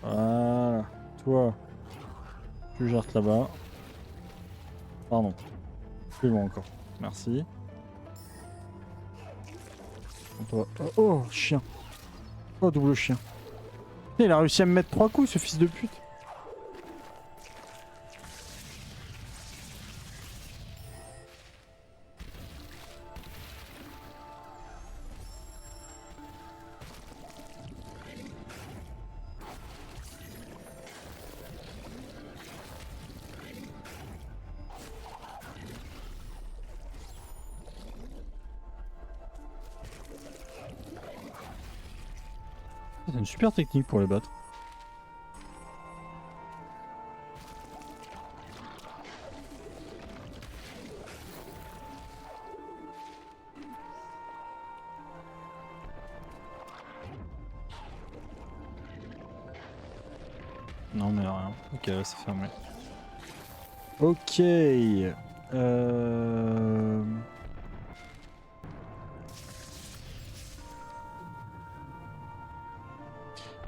Voilà. Toi, tu gères là-bas. Pardon. Plus loin encore. Merci. Toi. Oh, oh, chien. Oh, double chien. Il a réussi à me mettre 3 coups, ce fils de pute. C'est une super technique pour les battre. Non mais rien. Ok, là c'est fermé. Ok.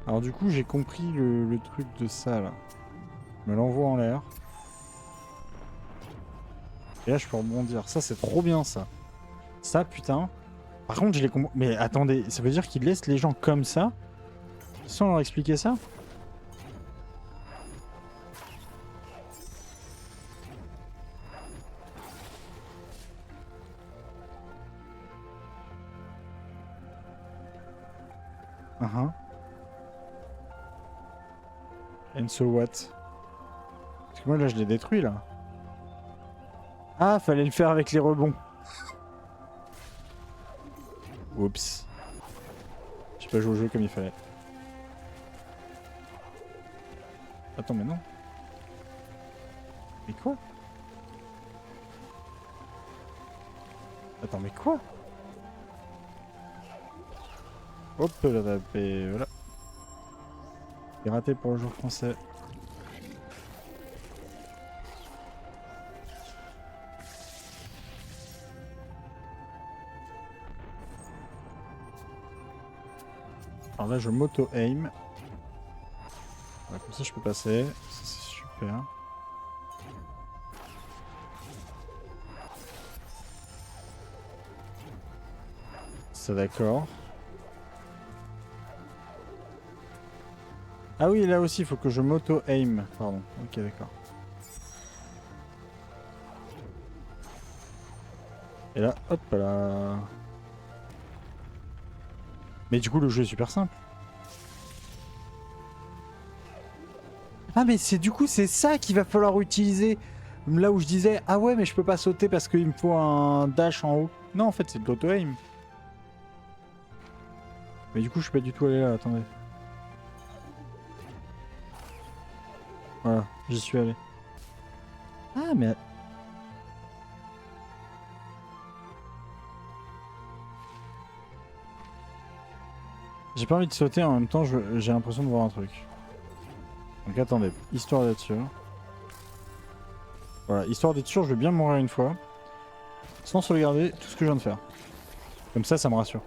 Alors du coup j'ai compris le truc de ça là. Je me l'envoie en l'air. Et là je peux rebondir. Ça c'est trop bien ça. Ça putain. Par contre je l'ai compris. Mais attendez, ça veut dire qu'il laisse les gens comme ça sans leur expliquer ça? And so what? Parce que moi là je l'ai détruit là. Ah, fallait le faire avec les rebonds. Oups. J'ai pas joué au jeu comme il fallait. Attends, mais non. Mais quoi? Attends, mais quoi? Hop là, et voilà. C'est raté pour le joueur français. Alors là, je m'auto-aim. Voilà, comme ça, je peux passer. Ça, c'est super. Ça, d'accord. Ah oui, là aussi, il faut que je m'auto-aim. Pardon. Ok, d'accord. Et là, hop là. Mais du coup, le jeu est super simple. Ah mais c'est du coup c'est ça qu'il va falloir utiliser. Là où je disais ah ouais mais je peux pas sauter parce qu'il me faut un dash en haut. Non en fait c'est de l'auto-aim. Mais du coup je suis pas du tout allé là, attendez. Voilà, j'y suis allé. Ah mais... J'ai pas envie de sauter en même temps j'ai l'impression de voir un truc. Donc attendez, histoire d'être sûr. Voilà, histoire d'être sûr je vais bien mourir une fois. Sans sauvegarder tout ce que je viens de faire. Comme ça me rassure.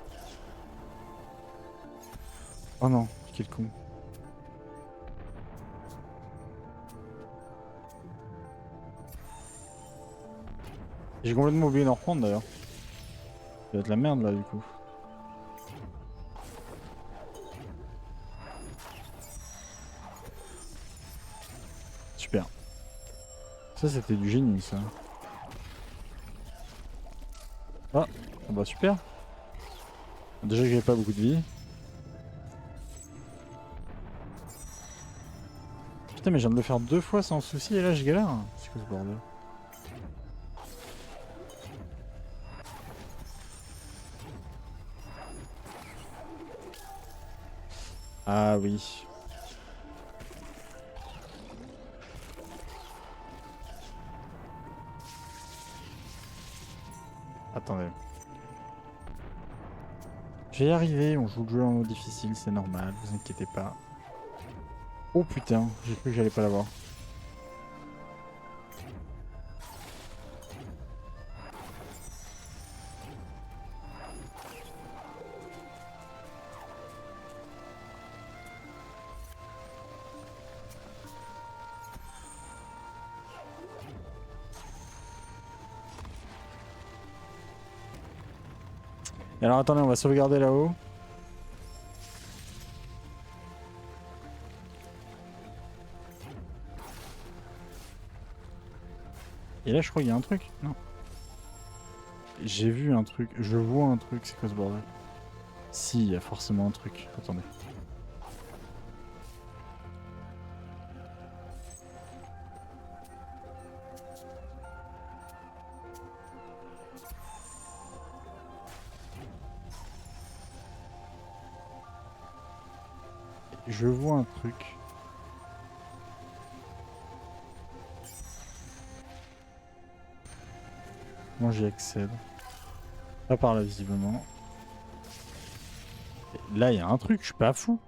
Oh non, quel con. J'ai complètement oublié d'en reprendre d'ailleurs. Ça va être la merde là du coup. Super. Ça c'était du génie ça. Ah, bah super. Déjà que j'avais pas beaucoup de vie. Putain mais je viens de le faire 2 fois sans souci et là je galère. C'est quoi ce bordel? Ah oui. Attendez. Je vais y arriver, on joue le jeu en mode difficile, c'est normal, vous inquiétez pas. Oh putain, j'ai cru que j'allais pas l'avoir. Et alors attendez, on va sauvegarder là-haut. Et là je crois qu'il y a un truc. Non. J'ai vu un truc, je vois un truc, c'est quoi ce bordel? Si, il y a forcément un truc. Attendez. Je vois un truc. Moi j'y accède. Pas par là visiblement. Et là il y a un truc, je suis pas fou.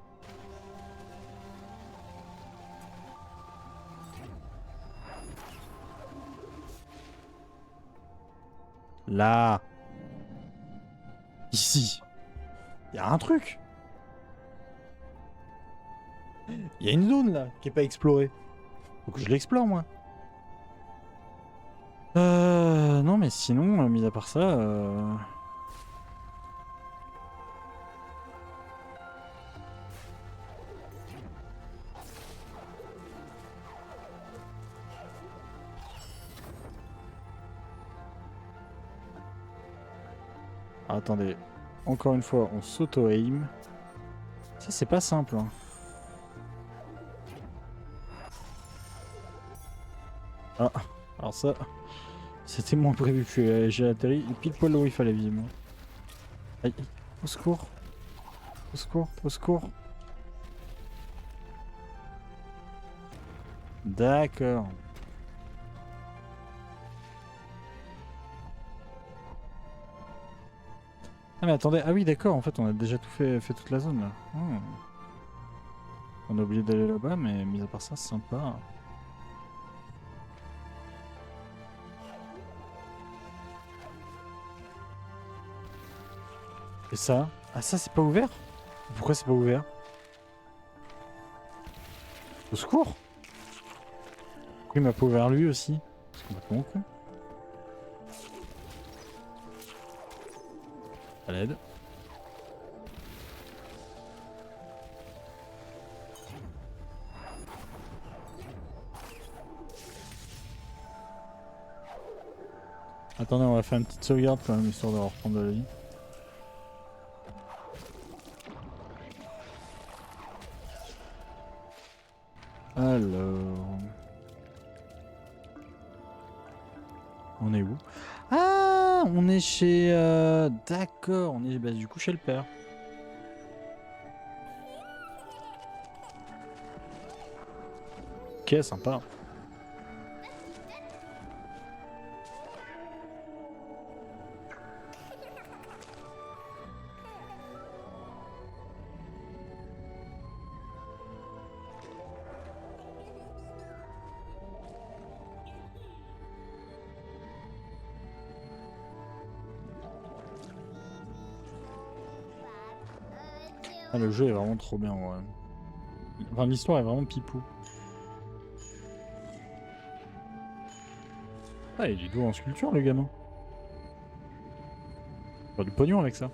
Là. Ici. Il y a un truc. Il y a une zone là qui est pas explorée. Faut que je l'explore moi. Non mais sinon, mis à part ça... Ah, attendez. Encore une fois, on s'auto-aim. Ça c'est pas simple. Hein. Ah, alors ça... C'était moins prévu que j'ai atterri pile poil là où il fallait visiblement. Aïe, au secours. Au secours, au secours. D'accord. Ah mais attendez, ah oui d'accord, en fait on a déjà tout fait toute la zone là. Hmm. On a oublié d'aller là-bas, mais mis à part ça, c'est sympa. Et ça? Ah ça c'est pas ouvert? Pourquoi c'est pas ouvert? Au secours? Pourquoi il m'a pas ouvert lui aussi? C'est complètement con. À l'aide. Attendez, on va faire une petite sauvegarde quand même, histoire de reprendre de la vie. Alors... On est où? Ah, on est chez... D'accord, on est bah, du coup chez le père. Ok, sympa. Ah, le jeu est vraiment trop bien, ouais. Enfin, l'histoire est vraiment pipou. Ah, il est doué en sculpture, le gamin. Faire du pognon avec ça.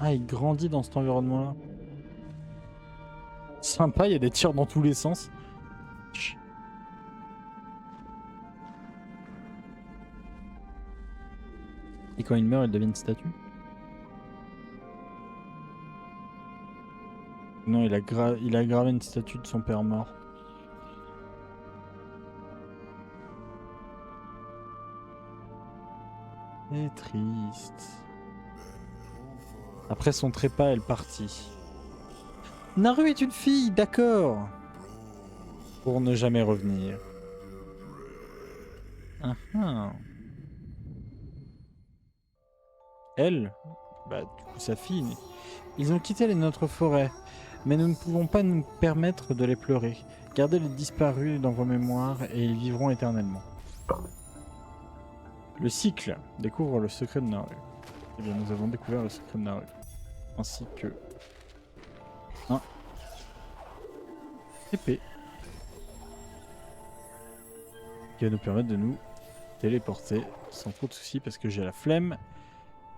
Ah, il grandit dans cet environnement-là. Sympa, il y a des tirs dans tous les sens. Et quand il meurt, il devient une statue? Non, il a gravé une statue de son père mort. C'est triste. Après son trépas, elle partit. Naru est une fille, d'accord. Pour ne jamais revenir. Ah ah. Elle? Bah, du coup, sa fille. Ils ont quitté notre forêt, mais nous ne pouvons pas nous permettre de les pleurer. Gardez les disparus dans vos mémoires et ils vivront éternellement. Le cycle découvre le secret de Naru. Eh bien, nous avons découvert le secret de Naru. Ainsi que... un épée. Qui va nous permettre de nous téléporter sans trop de soucis parce que j'ai la flemme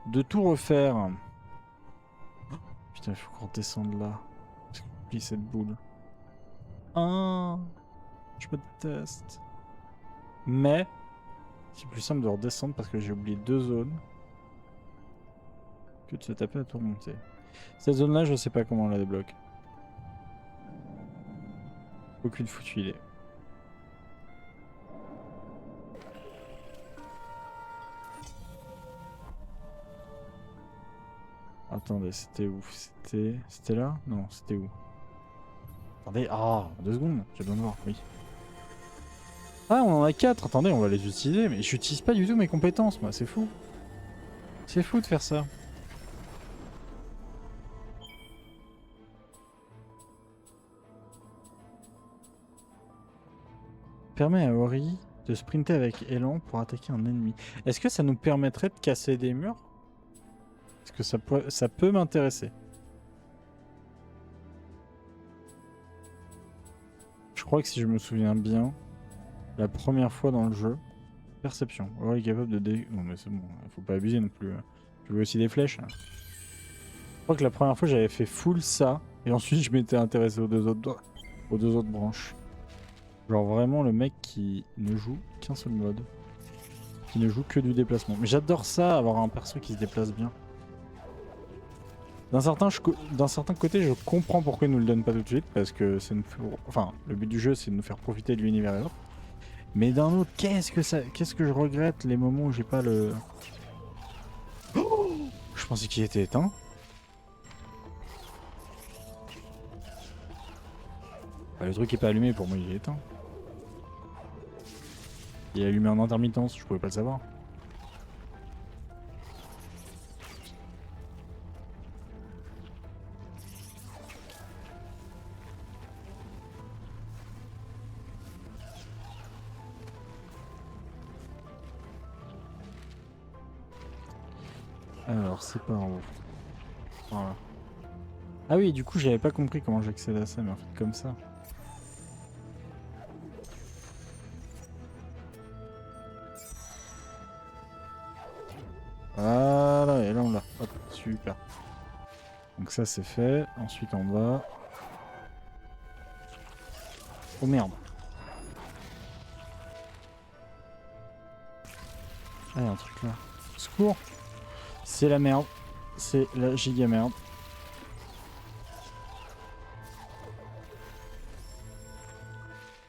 de tout refaire. Putain, il faut qu'on redescende là. J'oublie cette boule. Ah, je me déteste. Mais, c'est plus simple de redescendre parce que j'ai oublié 2 zones que de se taper à tout remonter. Cette zone-là, je sais pas comment on la débloque. Aucune foutue idée. Attendez, c'était où? C'était là? Non, c'était où? Attendez, ah, 2 secondes, j'ai besoin de voir, oui. Ah, on en a 4, attendez, on va les utiliser, mais j'utilise pas du tout mes compétences, moi, c'est fou. C'est fou de faire ça. Permet à Ori de sprinter avec élan pour attaquer un ennemi. Est-ce que ça nous permettrait de casser des murs? Est-ce que ça peut m'intéresser? Je crois que si je me souviens bien, la première fois dans le jeu, perception. Ori est capable de Non mais c'est bon, faut pas abuser non plus. Je veux aussi des flèches. Je crois que la première fois j'avais fait full ça, et ensuite je m'étais intéressé aux deux autres branches. Genre vraiment le mec qui ne joue qu'un seul mode. Qui ne joue que du déplacement. Mais j'adore ça, avoir un perso qui se déplace bien. D'un certain côté, je comprends pourquoi ils nous le donnent pas tout de suite, parce que c'est enfin, le but du jeu c'est de nous faire profiter de l'univers et autres. Mais d'un autre, qu'est-ce que je regrette les moments où j'ai pas le... Oh, je pensais qu'il était éteint. Bah, le truc est pas allumé, pour moi il est éteint. Il est allumé en intermittence, je pouvais pas le savoir. Alors, c'est par où? Voilà. Ah oui, du coup, j'avais pas compris comment j'accède à ça, mais en fait, comme ça. Voilà, et là on l'a. Hop, super. Donc ça c'est fait. Ensuite en bas. Oh merde. Ah, y a un truc là. Secours. C'est la merde. C'est la giga merde.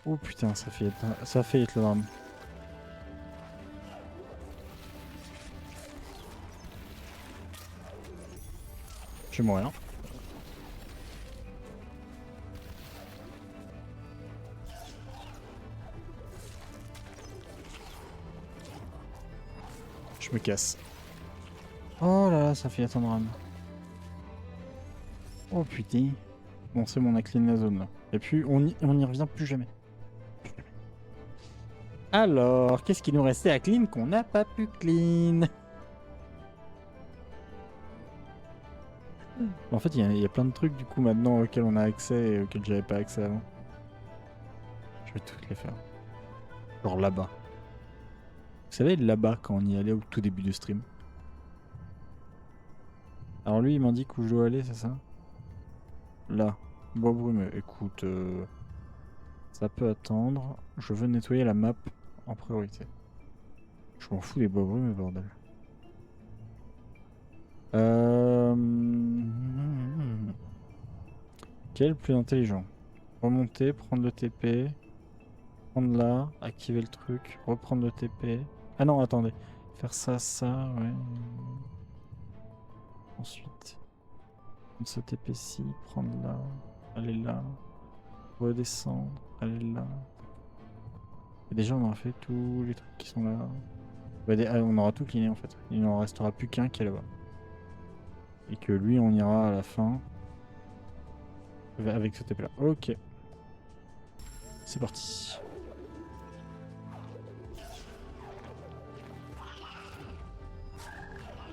Oh putain, ça fait être le drame. Je vais mourir. Je me casse. Oh là là, ça fait être un drame. Oh putain. Bon, c'est bon, on a clean la zone là. Et puis, on y revient plus jamais. Alors, qu'est-ce qui nous restait à clean qu'on n'a pas pu clean? En fait, il y a plein de trucs du coup maintenant auxquels on a accès et auxquels j'avais pas accès avant. Je vais toutes les faire. Genre là-bas. Vous savez, là-bas, quand on y allait au tout début du stream. Alors lui, il m'indique où je dois aller, c'est ça? Là. Bois brumeux. Écoute, ça peut attendre. Je veux nettoyer la map en priorité. Je m'en fous des bois brumeux, bordel. Quel est le plus intelligent? Remonter, prendre le TP, prendre là, activer le truc, reprendre le TP. Ah non, attendez. Faire ça, ça, ouais. Ensuite, prendre ce TP-ci, prendre là, aller là, redescendre, aller là. Et déjà, on aura fait tous les trucs qui sont là. Bah, on aura tout cleané en fait. Il n'en restera plus qu'un qui est là-bas. Et que lui, on ira à la fin avec ce TP là. Ok. C'est parti.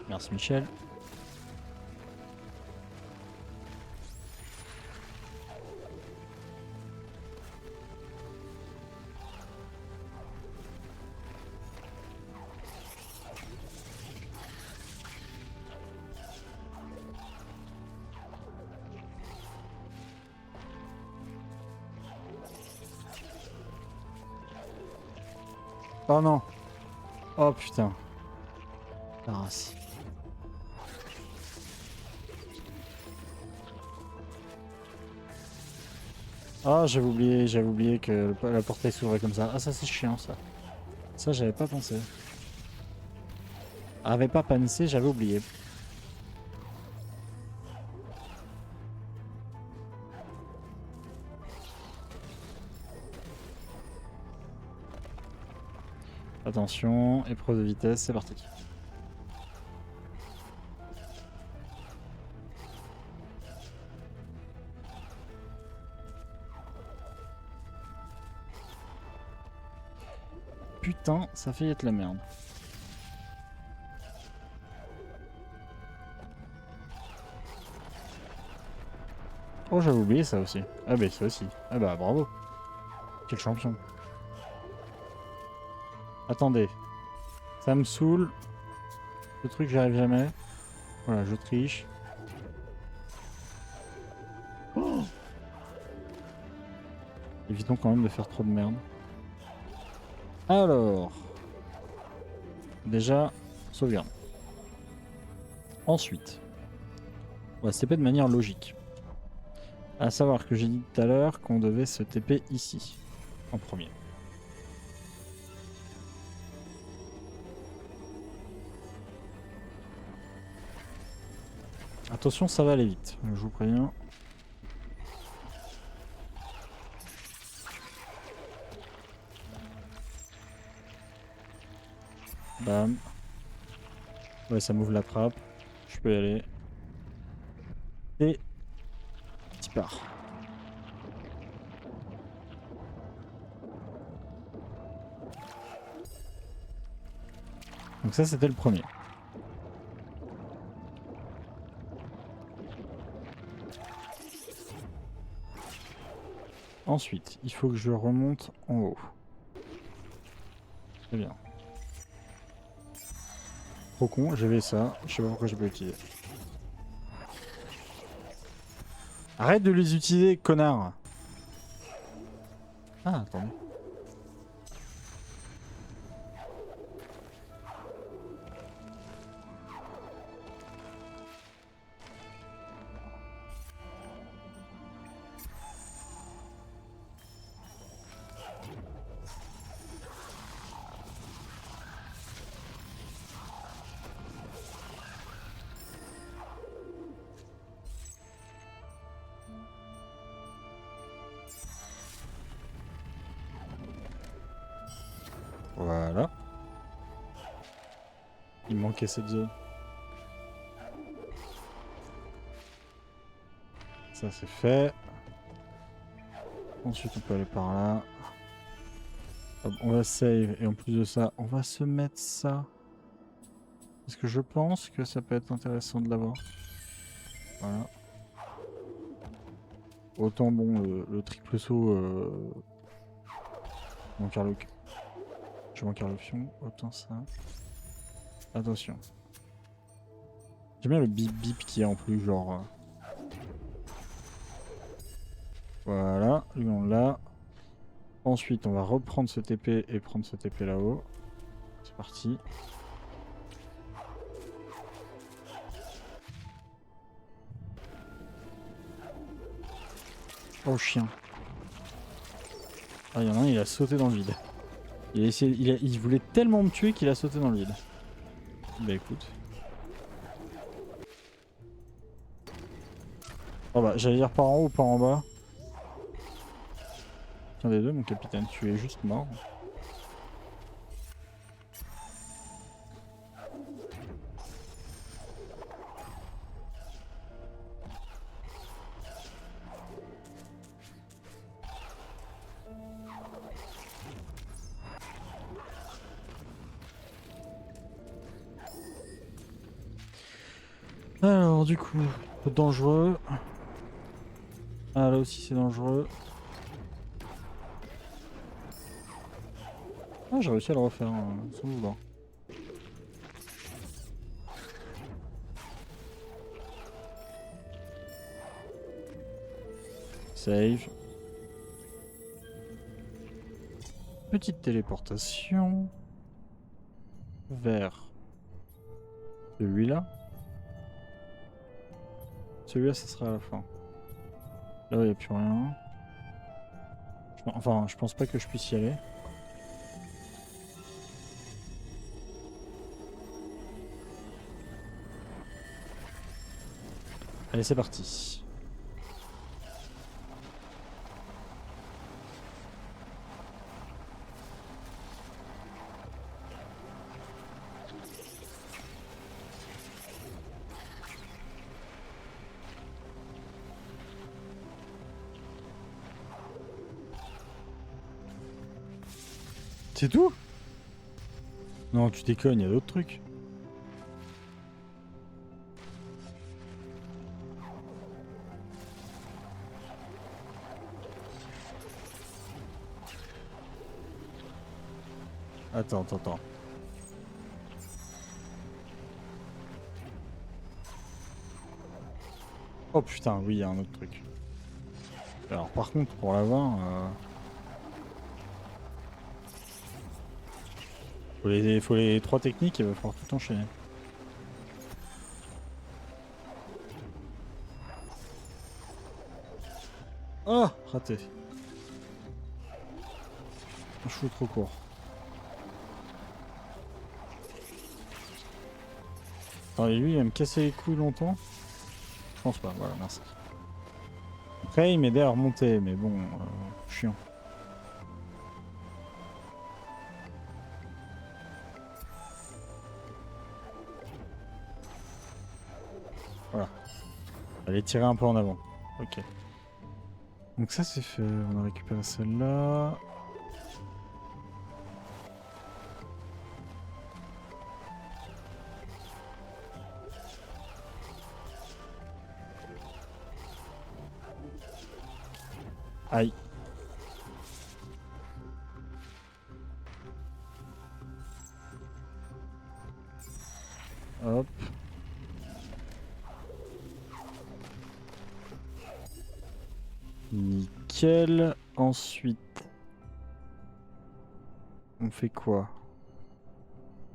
Merci Michel. Oh non. Oh putain. La race. Ah, j'avais oublié que la portail s'ouvrait comme ça. Ah, ça c'est chiant ça. Ça, j'avais pas pensé. Avait pas pensé, j'avais oublié. Attention, épreuve de vitesse, c'est parti. Putain, ça fait être la merde. Oh, j'avais oublié ça aussi. Ah bah ça aussi. Ah bah bravo. Quel champion. Attendez. Ça me saoule. Ce truc, j'y arrive jamais. Voilà, je triche. Oh, évitons quand même de faire trop de merde. Alors. Déjà, sauvegarde. Ensuite. On va se TP de manière logique. À savoir que j'ai dit tout à l'heure qu'on devait se TP ici. En premier. Attention, ça va aller vite, je vous préviens. Bam. Ouais, ça m'ouvre la trappe. Je peux y aller. Et... petit part. Donc ça, c'était le premier. Ensuite, il faut que je remonte en haut. Très bien. Trop con, j'avais ça. Je sais pas pourquoi j'ai pas utilisé. Arrête de les utiliser, connard. Ah, attendez. Voilà. Il me manquait cette zone. Ça c'est fait. Ensuite on peut aller par là. Hop, on va save et en plus de ça, on va se mettre ça. Parce que je pense que ça peut être intéressant de l'avoir. Voilà. Autant bon le triple saut je manque l'option, autant ça. Attention. J'aime bien le bip bip qui est en plus genre. Voilà, lui on l'a. Ensuite on va reprendre ce TP et prendre ce TP là-haut. C'est parti. Oh chien. Ah, il y en a un, il a sauté dans le vide. Il voulait tellement me tuer qu'il a sauté dans le vide. Bah écoute. Oh bah j'allais dire par en haut ou par en bas. Tiens des deux mon capitaine, tu es juste mort. Alors du coup, dangereux. Ah là aussi c'est dangereux. Ah j'ai réussi à le refaire sans vouloir. Save. Petite téléportation. Vers celui-là. Celui-là ça sera à la fin. Là il n'y a plus rien. Enfin je pense pas que je puisse y aller. Allez c'est parti. C'est tout? Non, tu déconnes, il y a d'autres trucs. Attends. Oh putain, oui, il y a un autre truc. Alors par contre, pour l'avoir... Faut les 3 techniques, il va falloir tout enchaîner. Ah, raté. Un cheveu trop court. Attends, et lui, il va me casser les couilles longtemps? Je pense pas, voilà, merci. Après, il m'aidait à remonter, mais bon, chiant. Voilà. Allez tirer un peu en avant. Ok. Donc ça c'est fait, on a récupéré celle-là. Aïe. Hop. Nickel. Ensuite, on fait quoi?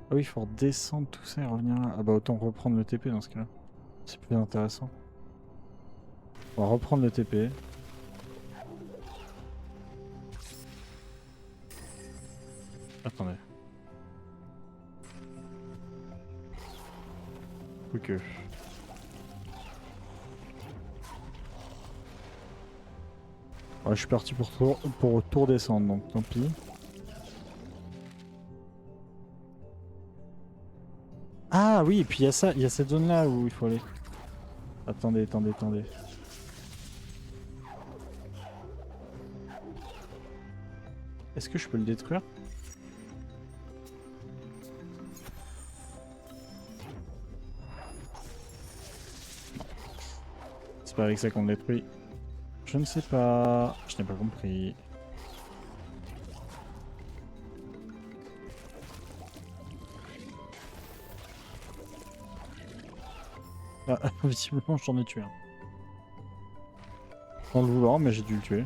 Ah oui, il faut redescendre tout ça et revenir là. Ah bah autant reprendre le TP dans ce cas-là. C'est plus intéressant. On va reprendre le TP. Attendez. Ok. Ouais, je suis parti pour tour descendre, donc tant pis. Ah oui, et puis il y a ça, il y a cette zone là où il faut aller. Attendez. Est-ce que je peux le détruire? C'est pas avec ça qu'on le détruit. Je ne sais pas. Je n'ai pas compris. Ah, visiblement j'en ai tué un. Sans le vouloir, mais j'ai dû le tuer.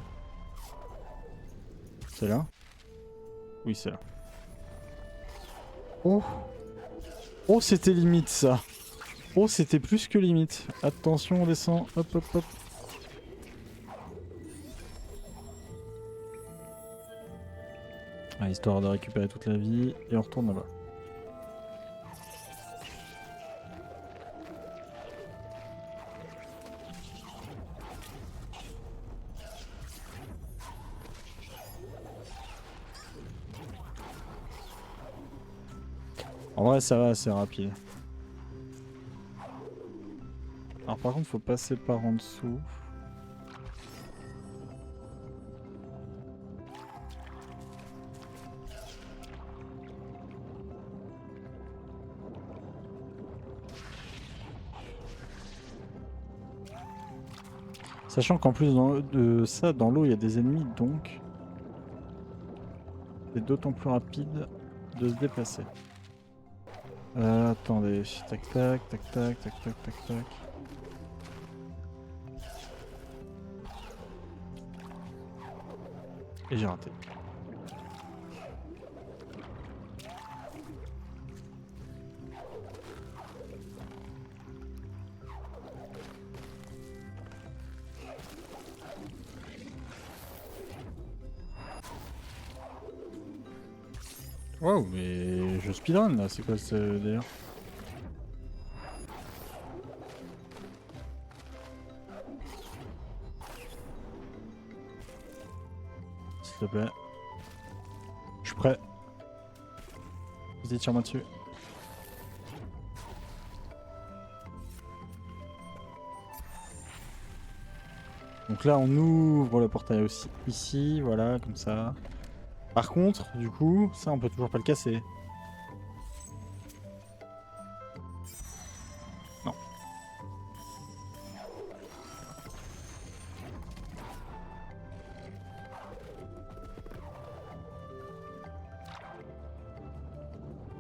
C'est là? Oui, c'est là. Oh! Oh, c'était limite ça! Oh, c'était plus que limite. Attention, on descend. Hop. Ah, histoire de récupérer toute la vie. Et on retourne là-bas. En vrai, ça va, c'est rapide. Alors par contre, faut passer par en dessous. Sachant qu'en plus de ça, dans l'eau, il y a des ennemis, donc c'est d'autant plus rapide de se déplacer. Attendez, tac. Et j'ai raté. Wow, mais je speedrun là, c'est quoi ce d'ailleurs? S'il te plaît. Je suis prêt. Vas-y, tire-moi dessus. Donc là, on ouvre le portail aussi ici, voilà, comme ça. Par contre, du coup, ça on peut toujours pas le casser. Non.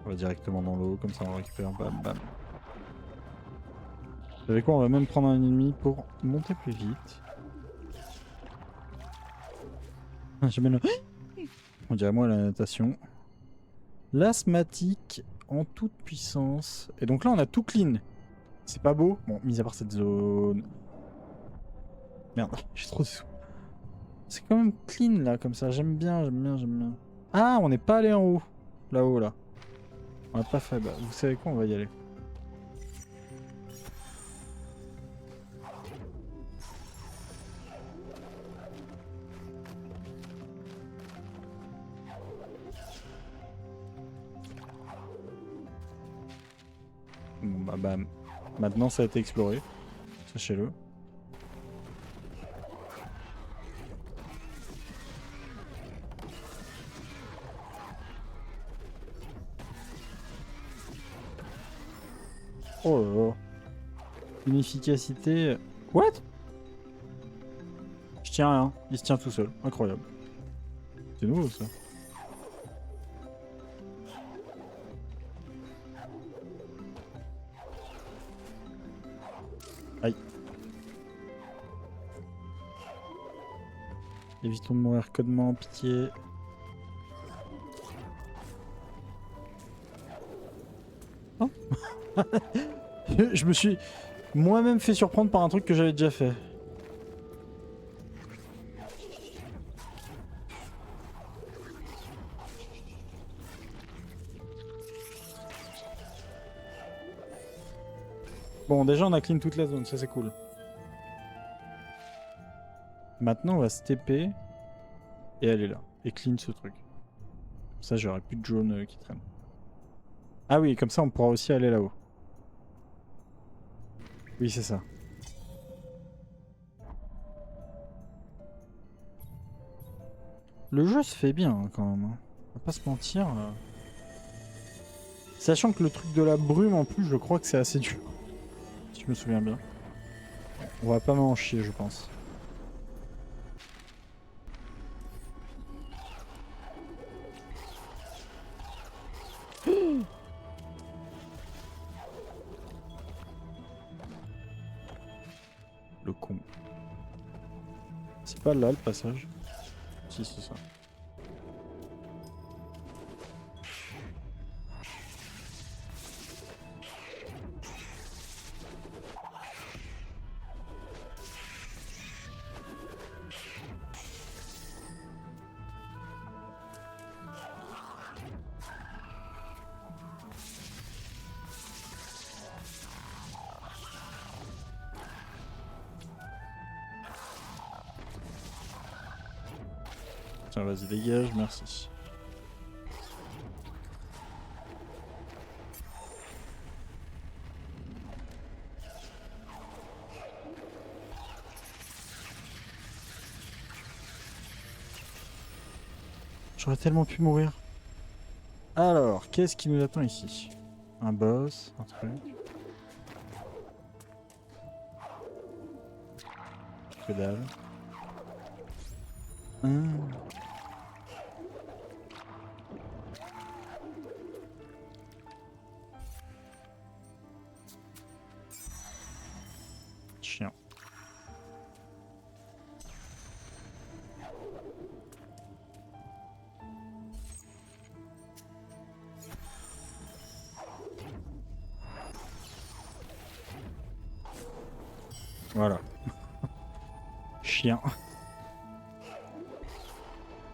On va directement dans l'eau, comme ça on récupère, bam bam. Vous savez quoi, on va même prendre un ennemi pour monter plus vite. J'aime bien le... On dirait moi la natation. L'asthmatique en toute puissance. Et donc là on a tout clean. C'est pas beau. Bon, mis à part cette zone. Merde, j'ai trop de sous. C'est quand même clean là, comme ça. J'aime bien, j'aime bien, j'aime bien. Ah, on n'est pas allé en haut. Là-haut, là. On n'a pas fait. Bah, vous savez quoi, on va y aller. Bon, bah, bam. Maintenant, ça a été exploré. Sachez-le. Oh là là. Une efficacité... What? Je tiens rien. Il se tient tout seul. Incroyable. C'est nouveau, ça. Aïe. Évitons de mourir codement, pitié. Oh. Je me suis moi-même fait surprendre par un truc que j'avais déjà fait. Bon, déjà on a clean toute la zone, ça c'est cool. Maintenant on va se TP et aller là. Et clean ce truc. Ça j'aurai plus de jaune qui traîne. Ah oui, comme ça on pourra aussi aller là-haut. Oui, c'est ça. Le jeu se fait bien hein, quand même. Hein. On va pas se mentir. Sachant que le truc de la brume en plus, je crois que c'est assez dur. Si je me souviens bien. On va pas m'en chier, je pense. Le con. C'est pas là le passage. Si, c'est ça. Tiens, vas-y, dégage, merci. J'aurais tellement pu mourir. Alors, qu'est-ce qui nous attend ici? Un boss, un truc. Que dalle. Chiant. Voilà. Chien.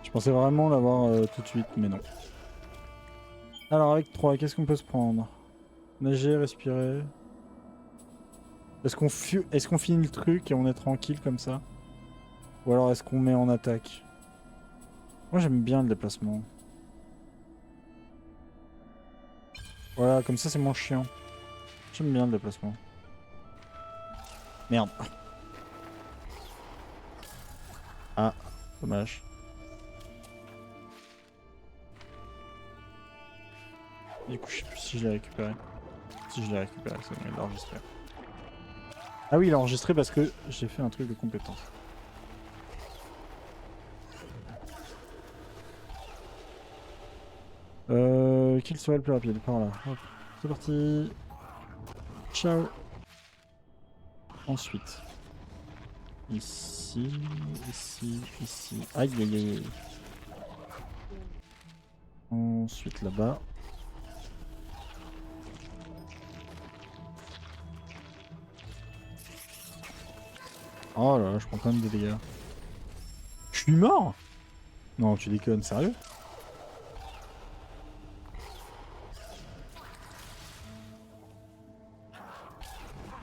Je pensais vraiment l'avoir tout de suite, mais non. Alors avec 3, qu'est-ce qu'on peut se prendre? Nager, respirer. Est-ce qu'on finit le truc et on est tranquille comme ça? Ou alors est-ce qu'on met en attaque? Moi j'aime bien le déplacement. Voilà, comme ça c'est moins chiant. J'aime bien le déplacement. Merde. Ah, dommage. Du coup, je sais plus si je l'ai récupéré. Si je l'ai récupéré, c'est bon, il l'a enregistré. Ah oui, il a enregistré parce que j'ai fait un truc de compétence. Quel serait le plus rapide? Par là. Hop. C'est parti. Ciao. Ensuite. Ici, ici, ici. Aïe, aïe, aïe, aïe. Ensuite là-bas. Oh là là, je prends quand même des dégâts. Je suis mort? Non, tu déconnes, sérieux?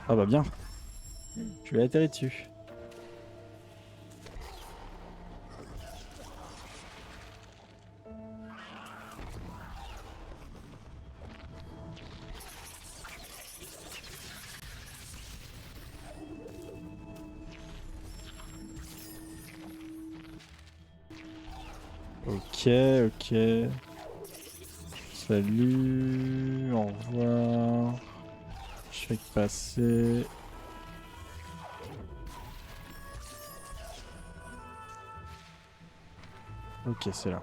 Ah bah bien. Je vais atterrir dessus. Ok, ok. Salut, au revoir. Je fais que passer. Ok, c'est là.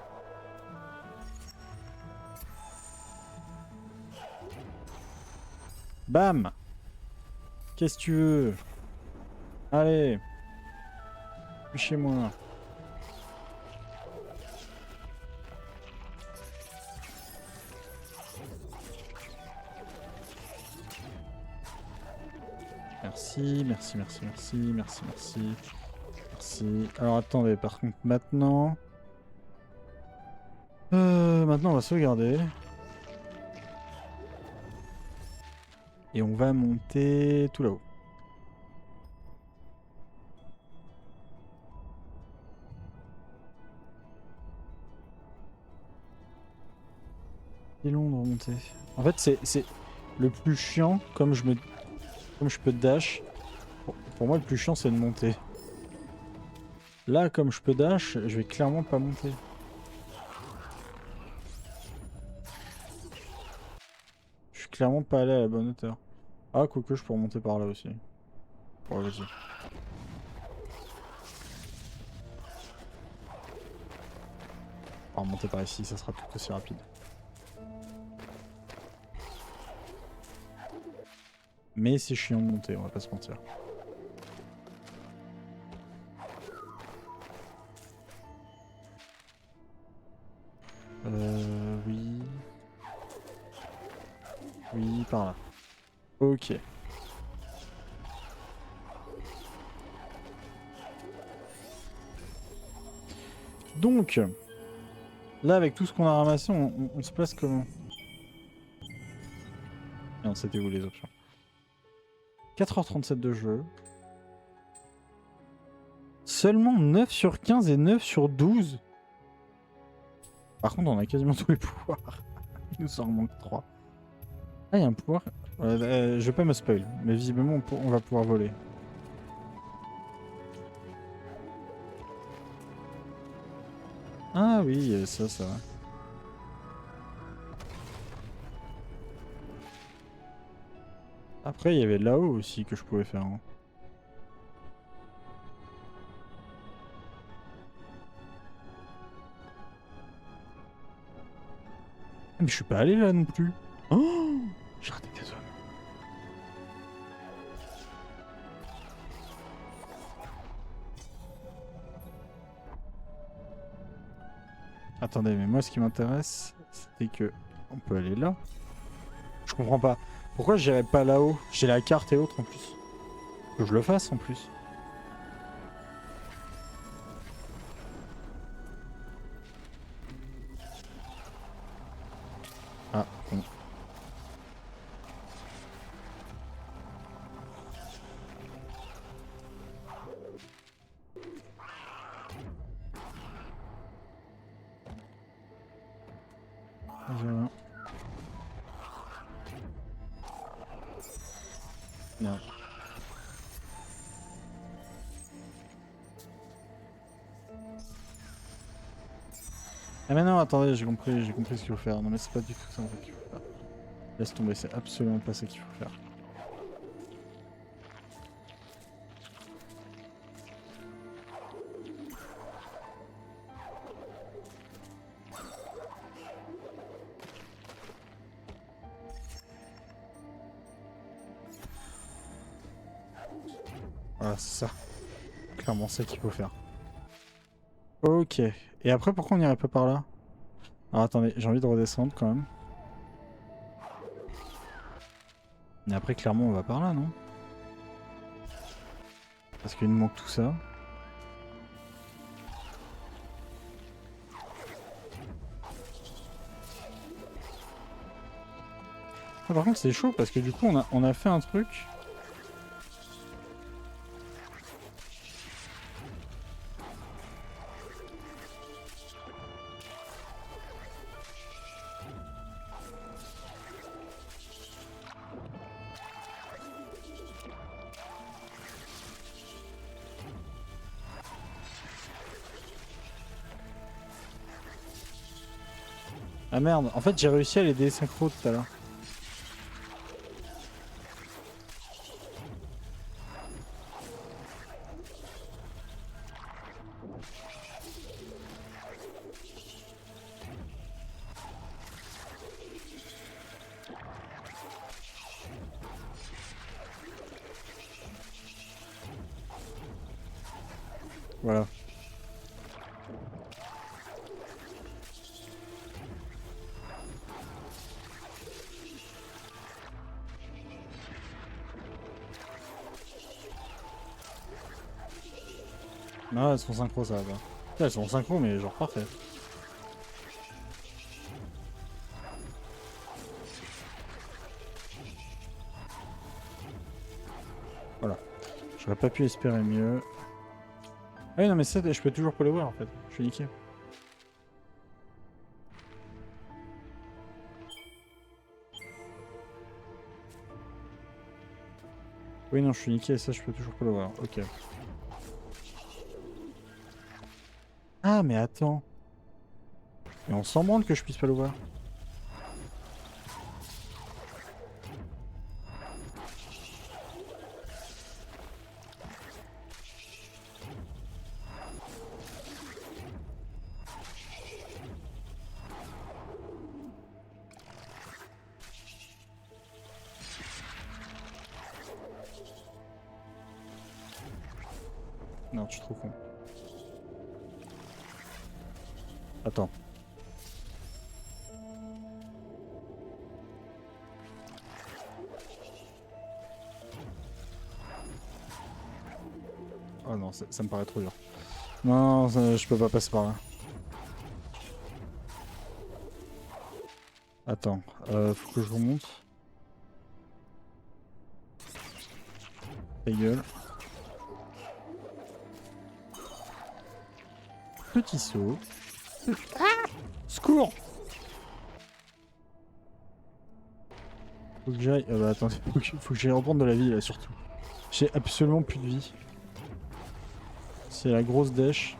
Bam! Qu'est-ce que tu veux? Allez, plus chez moi. Merci, merci, merci, merci, merci, merci. Merci. Alors attendez, par contre, maintenant... maintenant, on va sauvegarder. Et on va monter tout là-haut. C'est long de remonter. En fait, c'est le plus chiant, comme je peux dash. Pour moi, le plus chiant, c'est de monter. Là, comme je peux dash, je vais clairement pas monter. Je suis clairement pas allé à la bonne hauteur. Ah, quoique, je peux remonter par là aussi. Bon, vas-y. On va remonter par ici, ça sera tout aussi rapide. Mais c'est chiant de monter, on va pas se mentir. Oui. Oui, par là. Ok. Donc, là, avec tout ce qu'on a ramassé, on se place comment? Non, c'était où les options? 4h37 de jeu. Seulement 9 sur 15 et 9 sur 12. Par contre, on a quasiment tous les pouvoirs. Il nous en manque 3. Ah, il y a un pouvoir. Je vais pas me spoil, mais visiblement, on va pouvoir voler. Ah oui, ça va. Après, il y avait là-haut aussi que je pouvais faire. Hein. Ah, mais je suis pas allé là non plus. Oh, j'ai raté des zones. Attendez, mais moi, ce qui m'intéresse, c'était que on peut aller là. Je comprends pas. Pourquoi j'irais pas là-haut? J'ai la carte et autres en plus. Que je le fasse en plus. Ah, bon. Voilà. Non. Ah mais non, attendez, j'ai compris ce qu'il faut faire. Non mais c'est pas du tout ça en fait qu'il faut faire. Laisse tomber, c'est absolument pas ça qu'il faut faire. Voilà, c'est ça. Clairement, c'est ça qu'il faut faire. Ok. Et après, pourquoi on n'irait pas par là? Alors attendez, j'ai envie de redescendre quand même. Et après, clairement, on va par là, non? Parce qu'il nous manque tout ça. Ah, par contre, c'est chaud parce que du coup, on a fait un truc. Ah merde, en fait, j'ai réussi à les désynchro tout à l'heure. Voilà. Ah, elles sont synchro, ça va pas. Elles sont synchro, mais genre parfait. Voilà. J'aurais pas pu espérer mieux. Ah oui, non, mais ça, je peux toujours pas le voir en fait. Je suis niqué. Oui, non, je suis niqué et ça, je peux toujours pas le voir. Ok. Ah, mais attends. Mais on s'en branle que je puisse pas le voir. Non, je suis trop con. Attends. Oh non, ça me paraît trop dur. Non, je peux pas passer par là. Attends, faut que je remonte. Ta gueule. Petit saut. Ah, secours. Faut que j'aille. Bah attendez, faut que j'aille reprendre de la vie là surtout. J'ai absolument plus de vie. C'est la grosse dèche.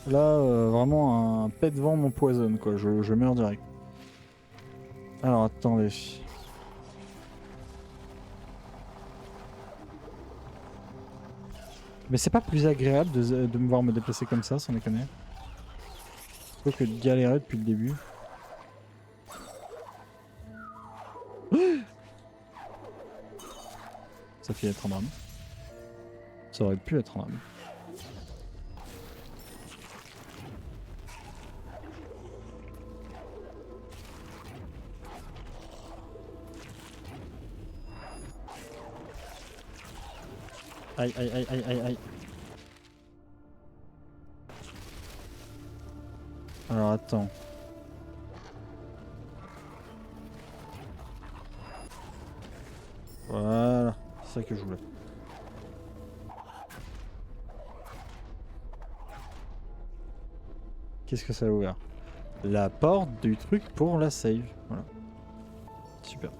Là, vraiment un pet de vent m'empoisonne quoi, je meurs direct. Alors attendez. Mais c'est pas plus agréable de me voir me déplacer comme ça, sans déconner. Plutôt que de galérer depuis le début. Ça fait être un drame. Ça aurait pu être un drame. Aïe aïe aïe aïe aïe aïe. Alors attends. Voilà, c'est ça que je voulais. Qu'est-ce que ça a ouvert? La porte du truc pour la save. Voilà. Super.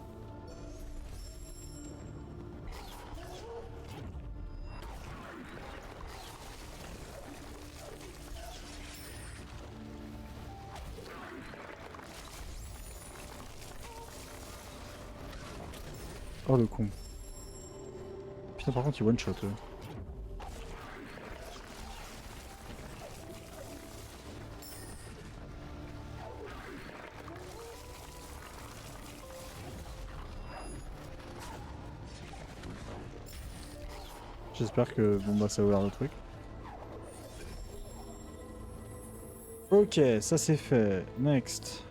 Oh le con. Putain par contre il one shot eux. J'espère que bon bah ça a ouvert le truc. Ok, ça c'est fait. Next.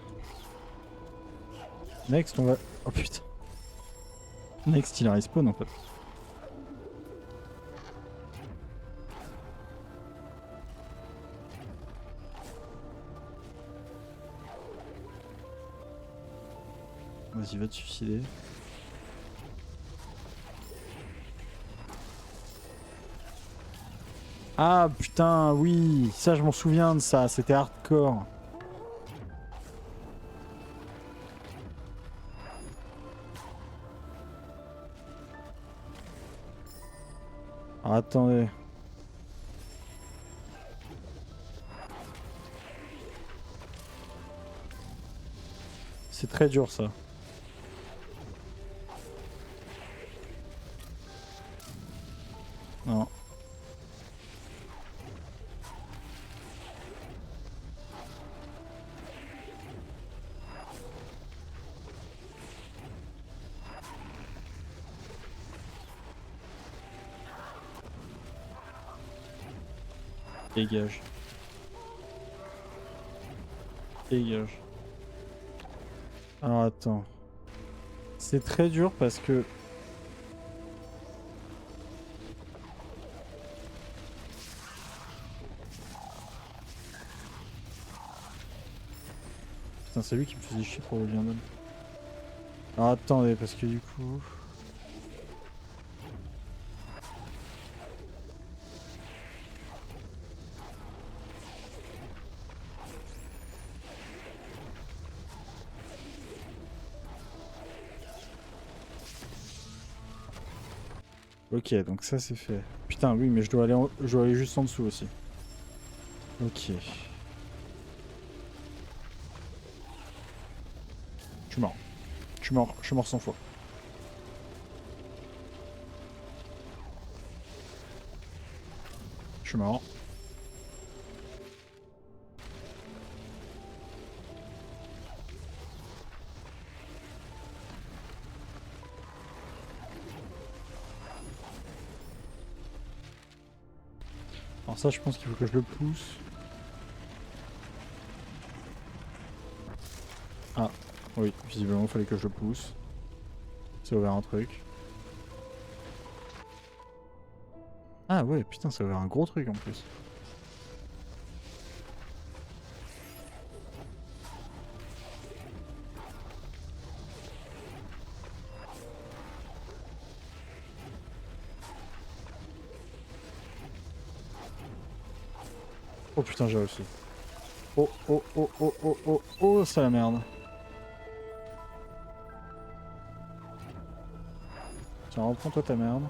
Next on va... Oh putain. Next il a respawn en fait. Vas-y va te suicider. Ah putain oui, ça je m'en souviens de ça, c'était hardcore. Alors, attendez. C'est très dur ça. Non. Dégage. Dégage. Alors attends. C'est très dur parce que... Putain c'est lui qui me faisait chier pour le Viandon. Alors attendez parce que du coup... Ok, donc ça c'est fait. Putain, oui, mais je dois aller juste en dessous aussi. Ok. Je suis mort. Je suis mort 100 fois. Je suis mort. Alors ça, je pense qu'il faut que je le pousse. Ah, oui, visiblement, il fallait que je le pousse. Ça a ouvert un truc. Ah ouais, putain, ça a ouvert un gros truc en plus. Oh putain, j'ai réussi. Oh, oh, oh, oh, oh, oh, oh, c'est la merde. Tiens, reprends-toi ta merde.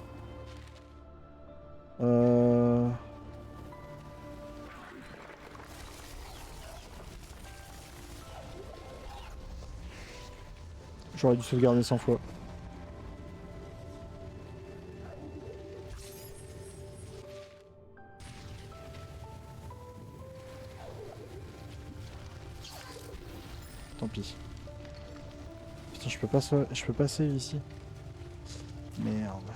J'aurais dû sauvegarder 100 fois. Tant pis. Putain, je peux pas save ici. Merde.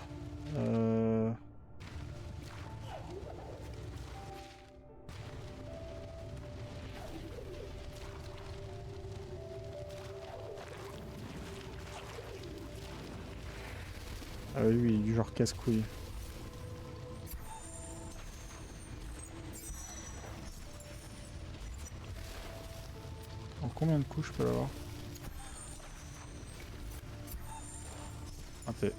Ah oui, oui, du genre casse-couille. En combien de coups je peux l'avoir? Un P.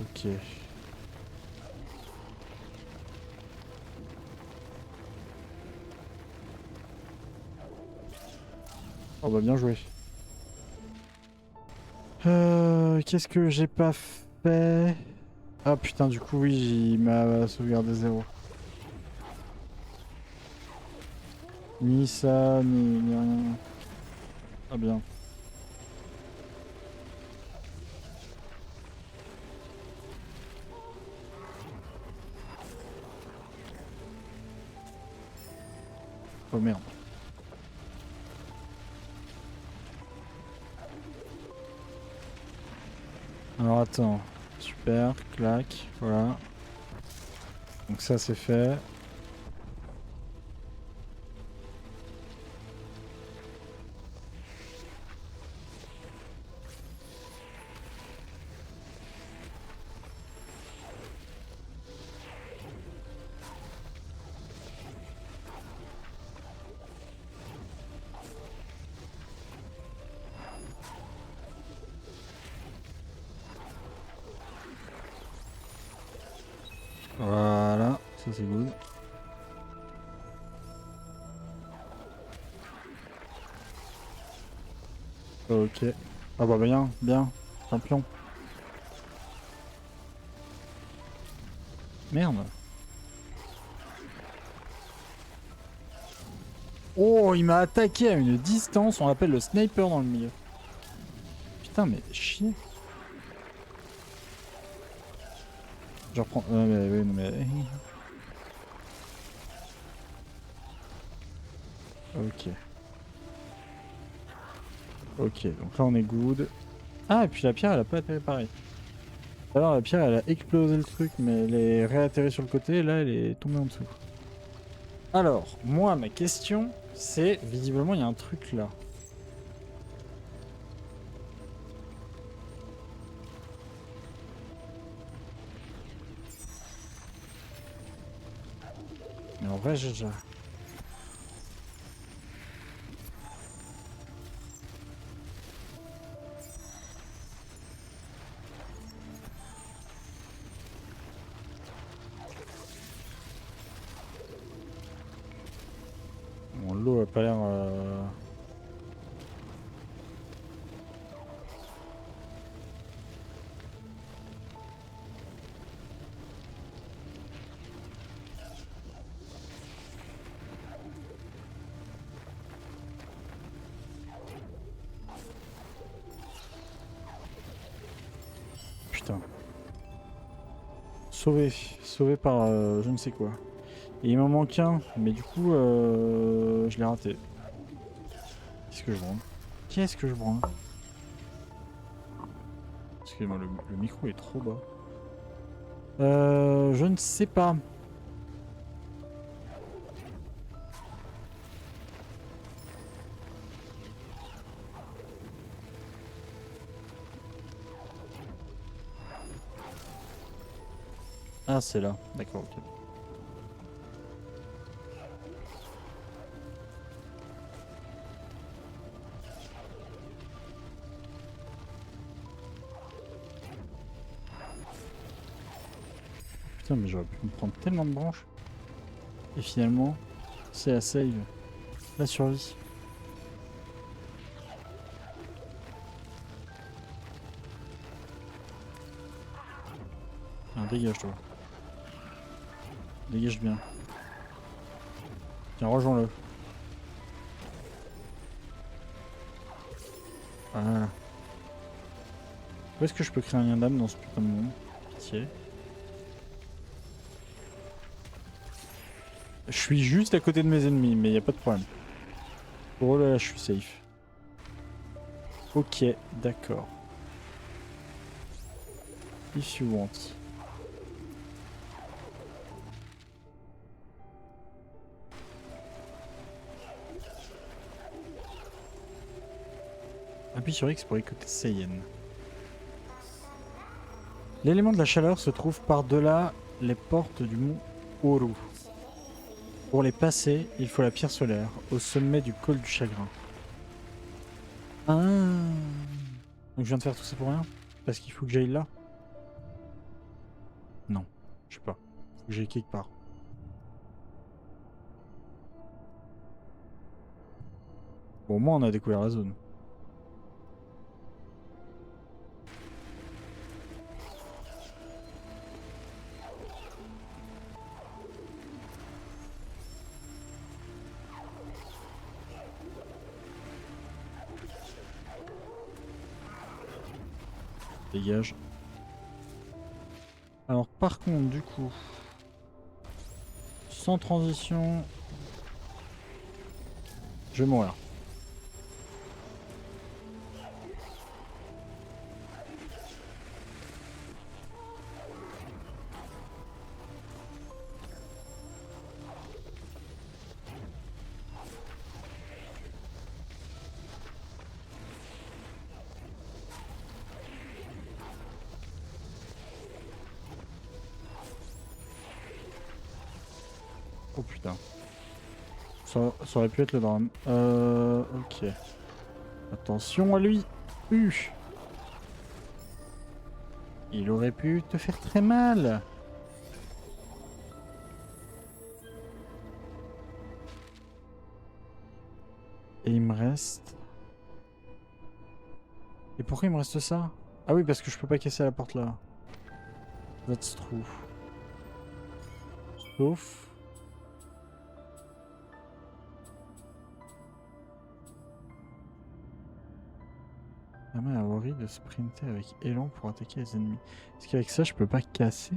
Ok. Oh bah bien joué. Qu'est-ce que j'ai pas fait? Ah putain, du coup oui, il m'a sauvegardé 0. Ni ça, ni rien. Ah bien. Oh merde. Alors attends. Super, clac, voilà. Donc ça c'est fait. Voilà, ça c'est good. Ok. Ah bah bien, bien. Champion. Merde. Oh, il m'a attaqué à une distance, on l'appelle le sniper dans le milieu. Putain, mais chier. Je reprends. Mais oui, non, mais. Ok. Ok, donc là on est good. Ah, et puis la pierre elle a pas atterri pareil. Alors la pierre elle a explosé le truc, mais elle est réatterrie sur le côté et là elle est tombée en dessous. Alors, moi ma question c'est, visiblement il y a un truc là. Mais en vrai j'ai déjà. Bon, l'eau a pas l'air. Putain. Sauvé. Sauvé par je ne sais quoi. Et il m'en manque un, mais du coup je l'ai raté. Qu'est-ce que je branle? Qu'est-ce que je branle? Excusez-moi, le micro est trop bas. Je ne sais pas. Ah, c'est là. D'accord, ok. Putain, mais j'aurais pu me prendre tellement de branches. Et finalement, c'est la save. La survie. Ah, dégage, toi. Dégage bien. Tiens, rejoins-le. Voilà. Où est-ce que je peux créer un lien d'âme dans ce putain de monde? Pitié. Je suis juste à côté de mes ennemis, mais y a pas de problème. Oh là là, je suis safe. Ok, d'accord. If you want. Appuie sur X pour écouter Saiyan. L'élément de la chaleur se trouve par-delà les portes du mont Oru. Pour les passer, il faut la pierre solaire, au sommet du col du chagrin. Ah. Donc je viens de faire tout ça pour rien? Parce qu'il faut que j'aille là? Non, je sais pas. Faut que j'aille quelque part. Bon, au moins on a découvert la zone. Dégage. Alors par contre, du coup, sans transition, je vais mourir. Oh putain. Ça aurait pu être le drame. Ok. Attention à lui. Il aurait pu te faire très mal. Et il me reste... Et pourquoi il me reste ça? Ah oui, parce que je peux pas casser la porte là. That's true. Sauf... Permet à Ori de sprinter avec élan pour attaquer les ennemis. Est-ce qu'avec ça, je peux pas casser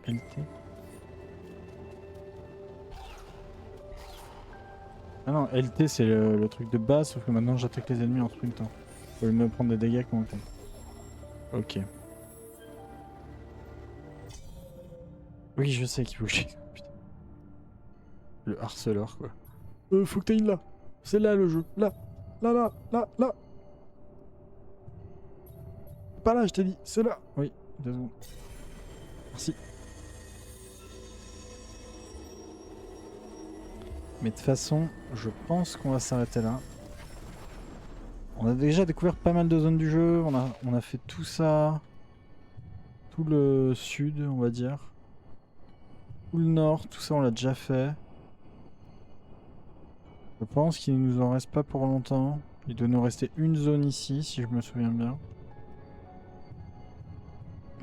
LT? Ah non, LT c'est le truc de base, sauf que maintenant j'attaque les ennemis en sprintant. Au lieu de me prendre des dégâts comment ok. Oui, je sais qu'il faut que j'ai... Putain. Le harceleur, quoi. Faut que t'ailles là. C'est là le jeu. Là. Là, là, là, là. Pas là, je t'ai dit. C'est là. Oui, 2 secondes. Merci. Mais de toute façon, je pense qu'on va s'arrêter là. On a déjà découvert pas mal de zones du jeu. On a fait tout ça. Tout le sud, on va dire. Tout le nord, tout ça, on l'a déjà fait. Je pense qu'il nous en reste pas pour longtemps. Il doit nous rester une zone ici, si je me souviens bien.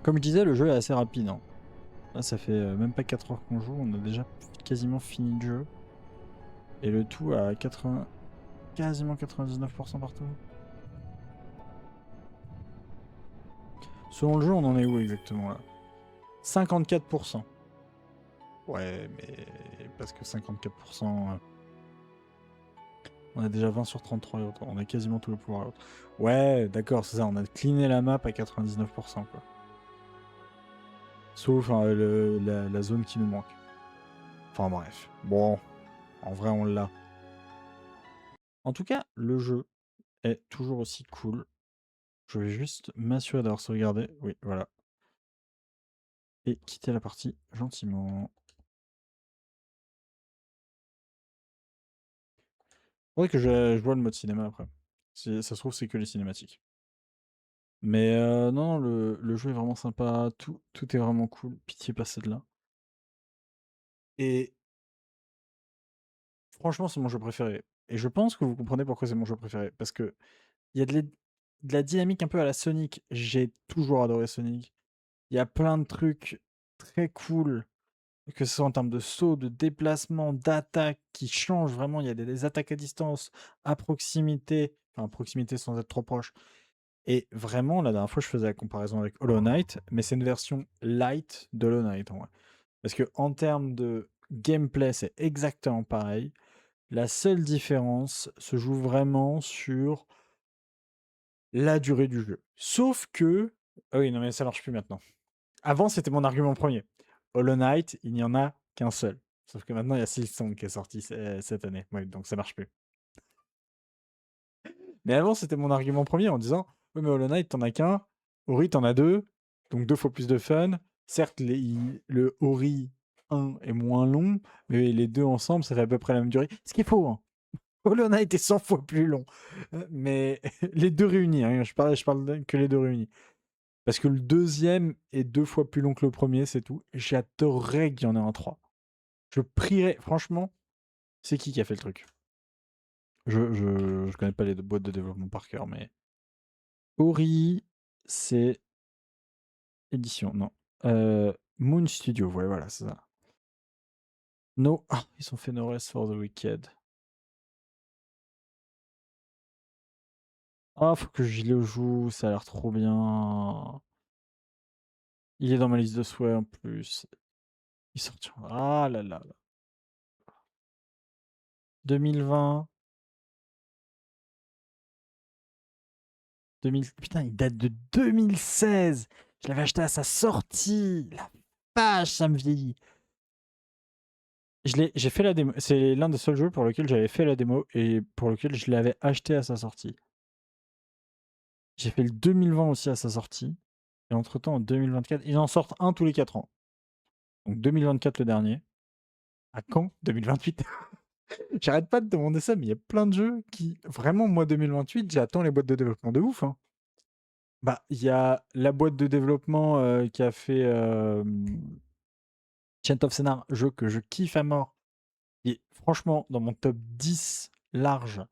Comme je disais, le jeu est assez rapide. Hein. Là, ça fait même pas 4 heures qu'on joue. On a déjà quasiment fini le jeu. Et le tout à 80... quasiment 99% partout. Selon le jeu, on en est où exactement là? 54%. Ouais, mais parce que 54%... On a déjà 20 sur 33 et autres. On a quasiment tout le pouvoir et autres. Ouais, d'accord, c'est ça. On a cleané la map à 99%, quoi. Sauf la zone qui nous manque. Enfin bref. Bon, en vrai, on l'a. En tout cas, le jeu est toujours aussi cool. Je vais juste m'assurer d'avoir sauvegardé. Oui, voilà. Et quitter la partie gentiment. Faudrait que je vois le mode cinéma après. Si ça se trouve, c'est que les cinématiques. Mais non, le jeu est vraiment sympa. Tout est vraiment cool. Pitié, passez de là. Et franchement, c'est mon jeu préféré. Et je pense que vous comprenez pourquoi c'est mon jeu préféré. Parce que il y a de la dynamique un peu à la Sonic. J'ai toujours adoré Sonic. Il y a plein de trucs très cool, que ce soit en termes de saut, de déplacement, d'attaque, qui changent vraiment. Il y a des attaques à distance, à proximité, enfin à proximité sans être trop proche. Et vraiment, la dernière fois, je faisais la comparaison avec Hollow Knight, mais c'est une version light de Hollow Knight en vrai. Parce que en termes de gameplay, c'est exactement pareil. La seule différence se joue vraiment sur la durée du jeu. Sauf que... Ah oui, non mais ça marche plus maintenant. Avant, c'était mon argument premier. Hollow Knight, il n'y en a qu'un seul. Sauf que maintenant, il y a Silksong qui est sorti cette année. Ouais, donc ça marche plus. Mais avant, c'était mon argument premier en disant oui, mais Hollow Knight, t'en as qu'un. Ori, t'en as deux. Donc 2 fois plus de fun. Certes, le Ori 1 est moins long, mais les deux ensemble, ça fait à peu près la même durée. Ce qui est faux. Hein. Hollow Knight est 100 fois plus long. Mais les deux réunis, hein, je parle que les deux réunis. Parce que le deuxième est 2 fois plus long que le premier, c'est tout. J'adorerais qu'il y en ait un 3. Je prierais, franchement, c'est qui a fait le truc? Je connais pas les boîtes de développement par cœur, mais... Ori, c'est... Édition, non. Moon Studio, ouais, voilà, c'est ça. No... Ah, ils ont fait No Rest for the Wicked. Ah, faut que j'y le joue, ça a l'air trop bien. Il est dans ma liste de souhaits en plus. Il sortira. Ah là là là. 2020. 2000... Putain, il date de 2016. Je l'avais acheté à sa sortie. La vache, ça me vieillit. J'ai fait la démo. C'est l'un des seuls jeux pour lequel j'avais fait la démo et pour lequel je l'avais acheté à sa sortie. J'ai fait le 2020 aussi à sa sortie. Et entre-temps, en 2024, ils en sortent un tous les 4 ans. Donc 2024 le dernier. À quand 2028? J'arrête pas de demander ça, mais il y a plein de jeux qui, vraiment, moi 2028, j'attends les boîtes de développement de ouf. Hein. Bah, il y a la boîte de développement qui a fait Chain of Scénar, jeu que je kiffe à mort. Et franchement, dans mon top 10 large,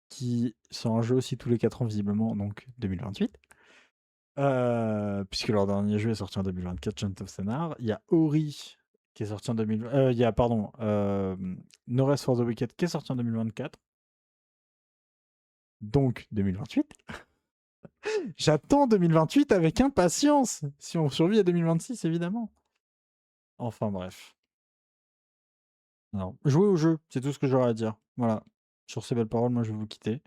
qui sont un jeu aussi tous les 4 ans, visiblement, donc 2028. Puisque leur dernier jeu est sorti en 2024, Chain of Scénar. Il y a Ori qui est sorti en 2020. Il y a, pardon, No Rest for the Wicked qui est sorti en 2024. Donc 2028. J'attends 2028 avec impatience. Si on survit à 2026, évidemment. Enfin bref. Non. Jouez au jeu, c'est tout ce que j'aurais à dire. Voilà. Sur ces belles paroles, moi je vais vous quitter.